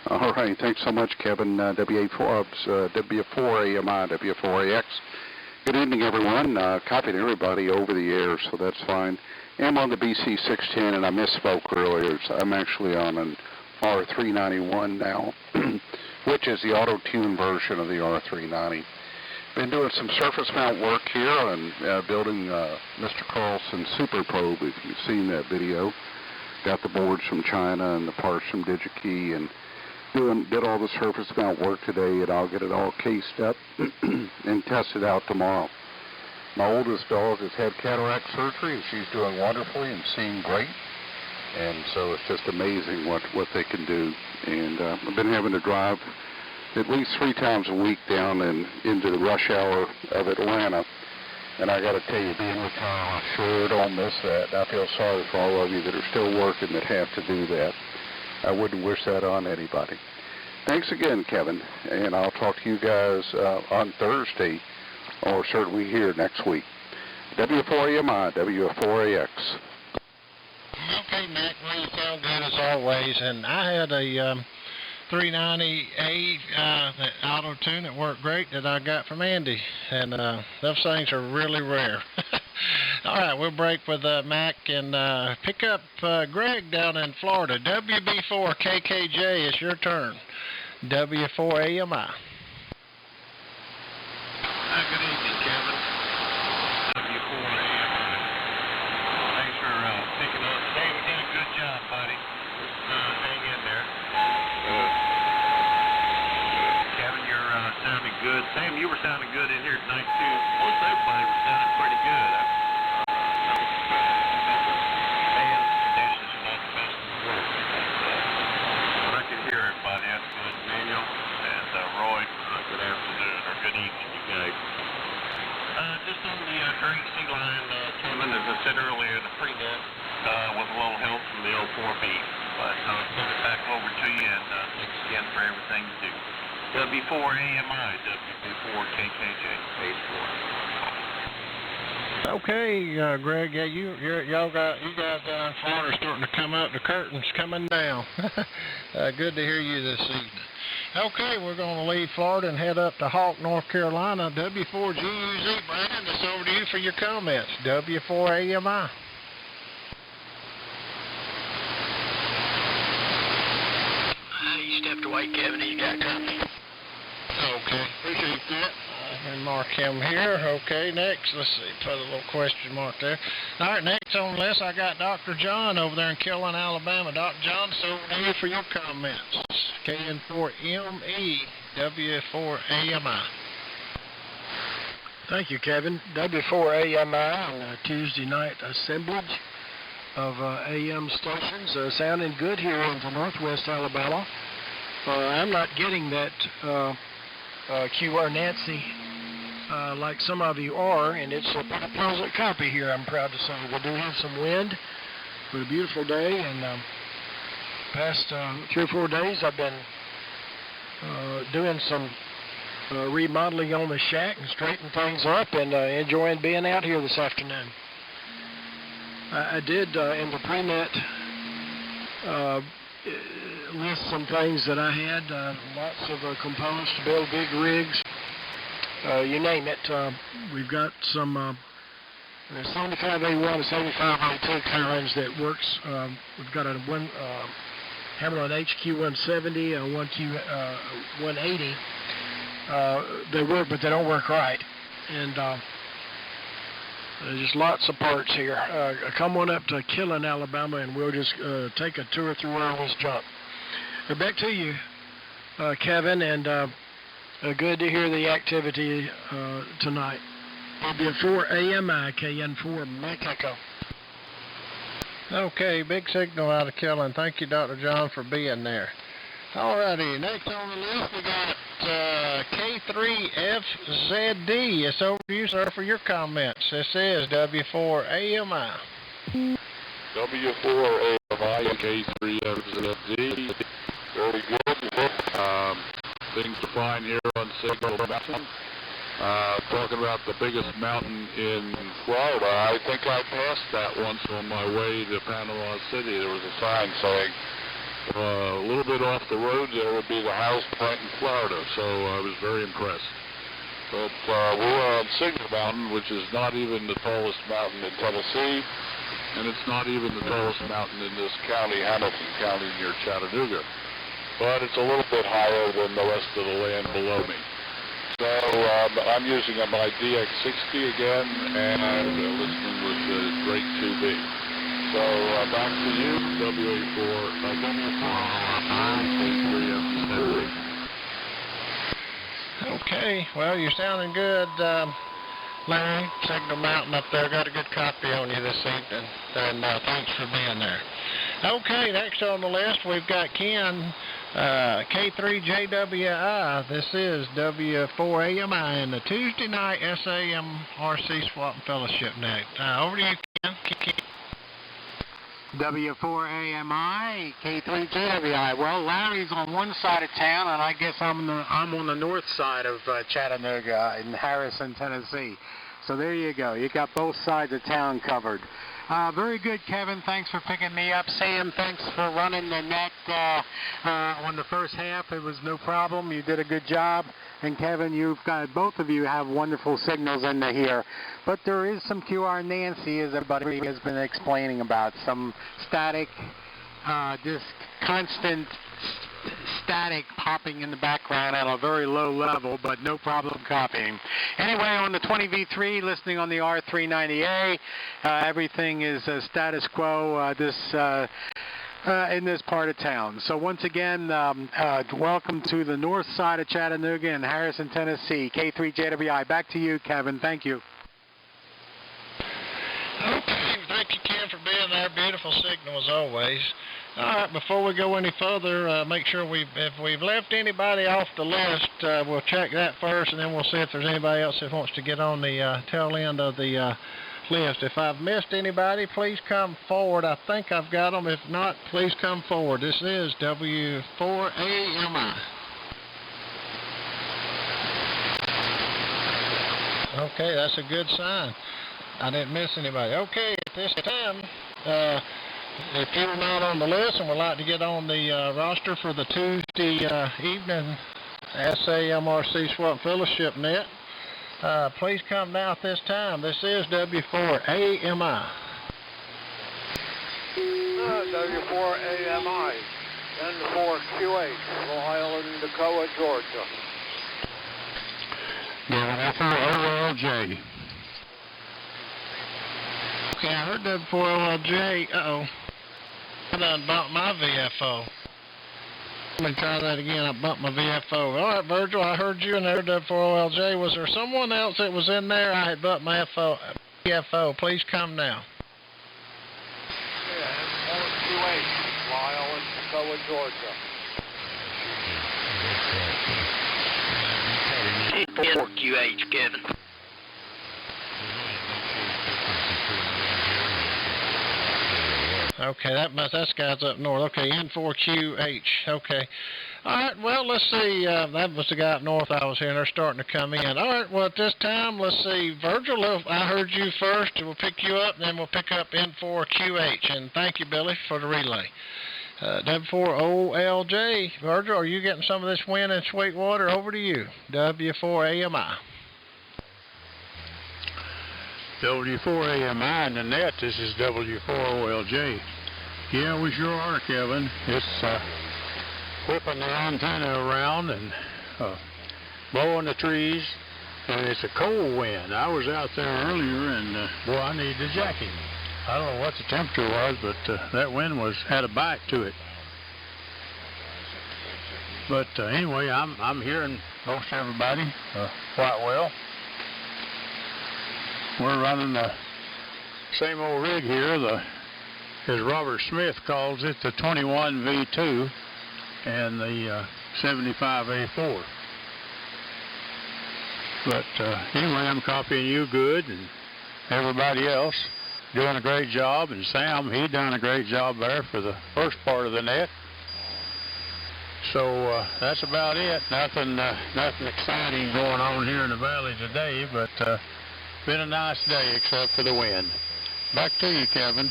All right, thanks so much, Kevin. W4AMI, W4AX. Good evening, everyone. Copying everybody over the air, so that's fine. I'm on the BC610, and I misspoke earlier. So I'm actually on an R391 now, which is the auto-tune version of the R390. Been doing some surface mount work here and building Mr. Carlson's Super Probe, if you've seen that video. Got the boards from China and the parts from DigiKey, and did all the surface mount work today, and I'll get it all cased up and tested out tomorrow. My oldest dog has had cataract surgery, and she's doing wonderfully and seeing great. And so it's just amazing what they can do. And I've been having to drive at least 3 times a week down and into the rush hour of Atlanta. And I got to tell you, being retired, I sure don't miss that. And I feel sorry for all of you that are still working that have to do that. I wouldn't wish that on anybody. Thanks again, Kevin, and I'll talk to you guys on Thursday, or certainly here next week. W4AMI, W4AX. Okay, Mac, well, you sound good as always, and I had a 390A that auto-tune that worked great that I got from Andy, and those things are really rare. All right, we'll break with Mac and pick up Greg down in Florida. WB4KKJ, it's your turn. W4AMI. Good evening, Kevin. W4AMI. Thanks for picking up. Hey, we did a good job, buddy. Hang in there. Kevin, you're sounding good. Sam, you were sounding good in here tonight, too. Most everybody was sounding pretty good. Good evening, you guys. Just on the Great Sea Line, Kevin, as I said earlier, the pre-net with a little help from the 04B. But I'll send it back over to you, and thanks again for everything you do. W4AMI, W4KKJ, phase 4. Okay, Greg, yeah, you guys down in Florida are starting to come up. The curtain's coming down. Good to hear you this evening. Okay, we're going to leave Florida and head up to Hawk, North Carolina. W4GUZ, Brian, it's over to you for your comments. W4AMI. You stepped away, Kevin. You got company. Okay, appreciate that. And mark him here. Okay, next, let's see, put a little question mark there. All right, next on the list, I got Dr. John over there in Killen, Alabama. Dr. John, it's over to you for your comments. KN4ME, W4AMI. Thank you, Kevin. W4AMI on Tuesday night assemblage of AM stations. Sounding good here in northwest Alabama. I'm not getting that QR Nancy like some of you are, and it's a pretty pleasant copy here, I'm proud to say. We do have some wind, but a beautiful day, and past 3 or 4 days I've been doing some remodeling on the shack and straightening things up, and enjoying being out here this afternoon. I did in the pre-net list some things that I had, lots of components to build big rigs, you name it. We've got some There's 75A1 and 75A2 tie-ins that works. We've got a Hammer on HQ170 and 1Q180. They work, but they don't work right. And there's just lots of parts here. Come on up to Killen, Alabama, and we'll just take a 2 or 3 wireless jump. Back to you, Kevin, and good to hear the activity tonight. W4 AMI, KN4, Mike Echo. Okay, big signal out of Killen. Thank you, Dr. John, for being there. All righty, next on the list we got K3FZD. It's over to you, sir, for your comments. This is W4 AMI. W4 AMI and K3FZD. Very good. Things are fine here on Signal Mountain. Talking about the biggest mountain in Florida, I think I passed that once on my way to Panama City. There was a sign saying a little bit off the road there would be the highest point in Florida, so I was very impressed. But we're on Signal Mountain, which is not even the tallest mountain in Tennessee, and it's not even the tallest mountain in this county, Hamilton County, near Chattanooga. But it's a little bit higher than the rest of the land below me. So I'm using my DX60 again and listening with the Drake 2B. So back to you, WA4, Okay, well, you're sounding good, Larry. Signal Mountain up there. Got a good copy on you this evening, and thanks for being there. Okay, next on the list we've got Ken, K3JWI. This is W4AMI in the Tuesday night SAMRC Swap and Fellowship Night. Over to you, Ken. W4AMI, K3JWI. Well, Larry's on one side of town, and I guess I'm on the north side of Chattanooga in Harrison, Tennessee. So there you go. You got both sides of town covered. Very good, Kevin. Thanks for picking me up. Sam, thanks for running the net on the first half. It was no problem. You did a good job. And Kevin, both of you have wonderful signals in here. But there is some QR Nancy, as everybody has been explaining about. Some static, just constant static popping in the background at a very low level, but no problem copying. Anyway, on the 20V3, listening on the R390A, everything is status quo in this part of town. So once again, welcome to the north side of Chattanooga in Harrison, Tennessee. K3JWI. Back to you, Kevin. Thank you. Okay, thank you, Ken, for being there. Beautiful signal as always. All right, before we go any further, make sure if we've left anybody off the list, we'll check that first, and then we'll see if there's anybody else that wants to get on the tail end of the list. If I've missed anybody, please come forward. I think I've got them. If not, please come forward. This is W4AMI. Okay, that's a good sign. I didn't miss anybody. Okay, at this time, if you're not on the list and would like to get on the roster for the Tuesday evening SAMRC Swap Fellowship Net, please come now at this time. This is W4AMI. W4AMI, N4QH, Long Island, Toccoa, Georgia. W4OLJ. Okay, I heard W4OLJ. Uh-oh. I done bumped my VFO. Let me try that again. I bumped my VFO. All right, Virgil, I heard you in there, W4OLJ. Was there someone else that was in there? I had bumped my VFO. Please come now. Yeah, N4QH, Long Island, Toccoa, Georgia. N4QH, Kevin. Okay, that guy's up north. Okay, N4QH. Okay. All right, well, let's see. That was the guy up north I was hearing. They're starting to come in. All right, well, at this time, let's see. Virgil, I heard you first. We'll pick you up, then we'll pick up N4QH. And thank you, Billy, for the relay. W4OLJ. Virgil, are you getting some of this wind in Sweetwater? Over to you. W4AMI. W4AMI in the net. This is W4OLJ. Yeah, we sure are, Kevin. It's whipping the antenna around and blowing the trees, and it's a cold wind. I was out there earlier, and boy, I need the jacket. I don't know what the temperature was, but that wind had a bite to it. But anyway, I'm hearing most everybody quite well. We're running the same old rig here, as Robert Smith calls it, the 21V2 and the 75A4. But anyway, I'm copying you good, and everybody else doing a great job, and Sam, he done a great job there for the first part of the net. So that's about it. Nothing exciting going on here in the valley today, but been a nice day except for the wind. Back to you, Kevin.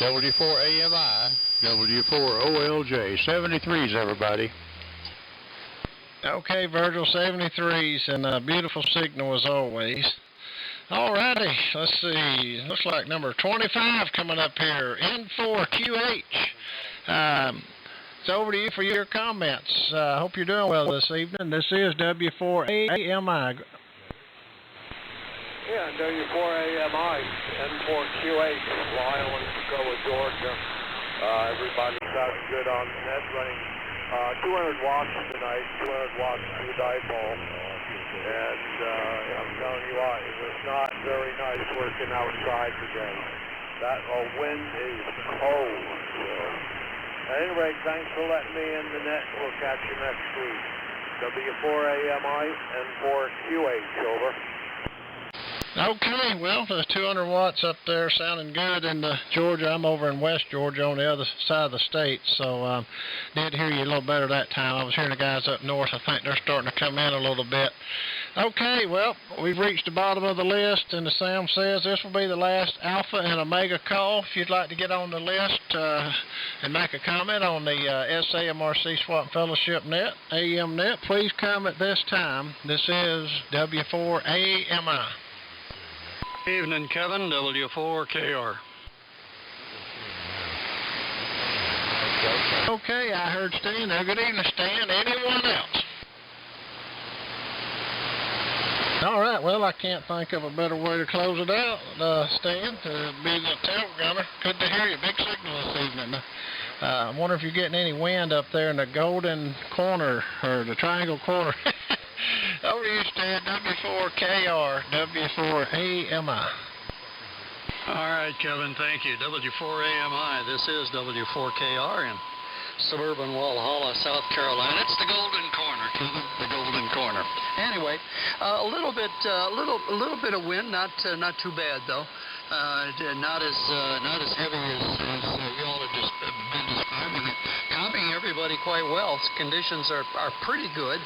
W4AMI, W4OLJ, 73s, everybody. Okay, Virgil, 73s, and a beautiful signal as always. All righty, let's see. Looks like number 25 coming up here, N4QH. It's over to you for your comments. Hope you're doing well this evening. This is W4AMI. Yeah, W4AMI, N4QH, Lyle, Chicago, Georgia. Everybody sounds good on the net, running 200 watts tonight, 200 watts to the dipole. And I'm telling you what, it was not very nice working outside today. That wind is cold. At any rate, thanks for letting me in the net. We'll catch you next week. W4AMI, N4QH, over. Okay, well, the 200 watts up there sounding good in Georgia. I'm over in West Georgia on the other side of the state, so did hear you a little better that time. I was hearing the guys up north. I think they're starting to come in a little bit. Okay, well, we've reached the bottom of the list, and as Sam says, this will be the last Alpha and Omega call. If you'd like to get on the list and make a comment on the SAMRC Swap and Fellowship Net, AM Net, please come at this time. This is W4AMI. Evening, Kevin, W4KR. Okay, I heard Stan there. Good evening, Stan. Anyone else? All right, well, I can't think of a better way to close it out, Stan, to be the tail gunner. Good to hear you. Big signal this evening. I wonder if you're getting any wind up there in the golden corner, or the triangle corner. Over to you, Stan. W4KR, W4AMI. All right, Kevin, thank you. W4AMI, this is W4KR in suburban Walhalla, South Carolina. It's the golden corner, Kevin, the golden corner. Anyway, a little bit of wind, not too bad though. Not as heavy as you all have just been describing it. Copying everybody quite well. Conditions are pretty good.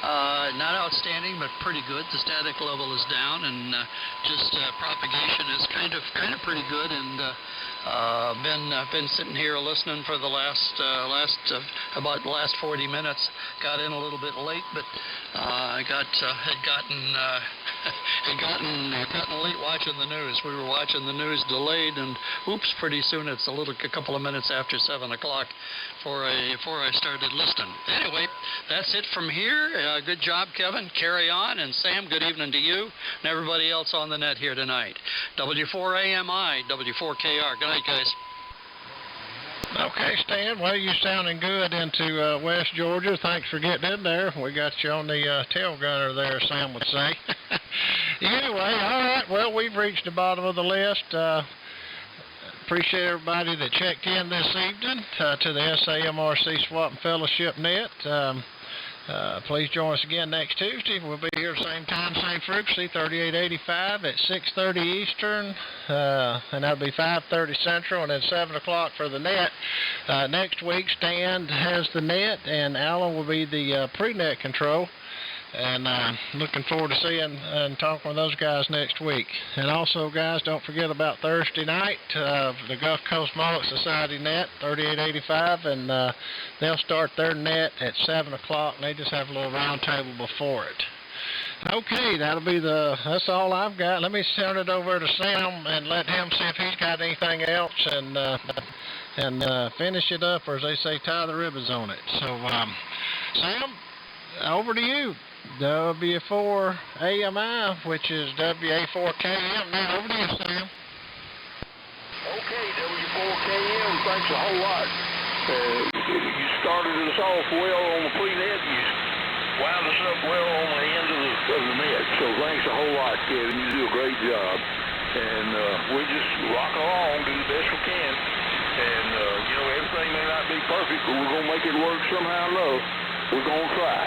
Not outstanding, but pretty good. The static level is down, and just propagation is kind of pretty good. And been sitting here listening for the last 40 minutes. Got in a little bit late, but had gotten late watching the news. We were watching the news delayed, and oops, pretty soon it's a couple of minutes after 7 o'clock before I started listening. Anyway, that's it from here. Good job, Kevin. Carry on. And Sam, good evening to you and everybody else on the net here tonight. W4AMI, W4KR. Good night, guys. Okay, Stan. Well, you're sounding good into West Georgia. Thanks for getting in there. We got you on the tail gunner there, Sam would say. Anyway, all right. Well, we've reached the bottom of the list. Appreciate everybody that checked in this evening to the SAMRC Swap and Fellowship Net. Please join us again next Tuesday. We'll be here same time, same frequency, 3885 at 6:30 Eastern, and that'll be 5:30 Central, and then 7 o'clock for the net. Next week, Stan has the net, and Alan will be the pre-net control. And looking forward to seeing and talking with those guys next week. And also, guys, don't forget about Thursday night, the Gulf Coast Mullet Society net, 3885, and they'll start their net at 7 o'clock, and they just have a little round table before it. Okay, that's all I've got. Let me turn it over to Sam and let him see if he's got anything else and finish it up, or as they say, tie the ribbons on it. So, Sam, over to you. W4AMI, which is WA4KM. Now, over to you, Sam. Okay, W4KM, thanks a whole lot. You started us off well on the pre-net. You wound us up well on the end of the net. So thanks a whole lot, Kevin. You do a great job. And we just rock along, do the best we can. And, everything may not be perfect, but we're going to make it work somehow or another. We're going to try.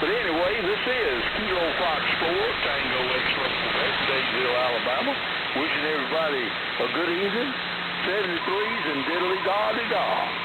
But anyway, this is Kilo Fox 4, Tango X-Ray Quebec, Daysville, Alabama. Wishing everybody a good evening, 73s and diddly-da-de-da.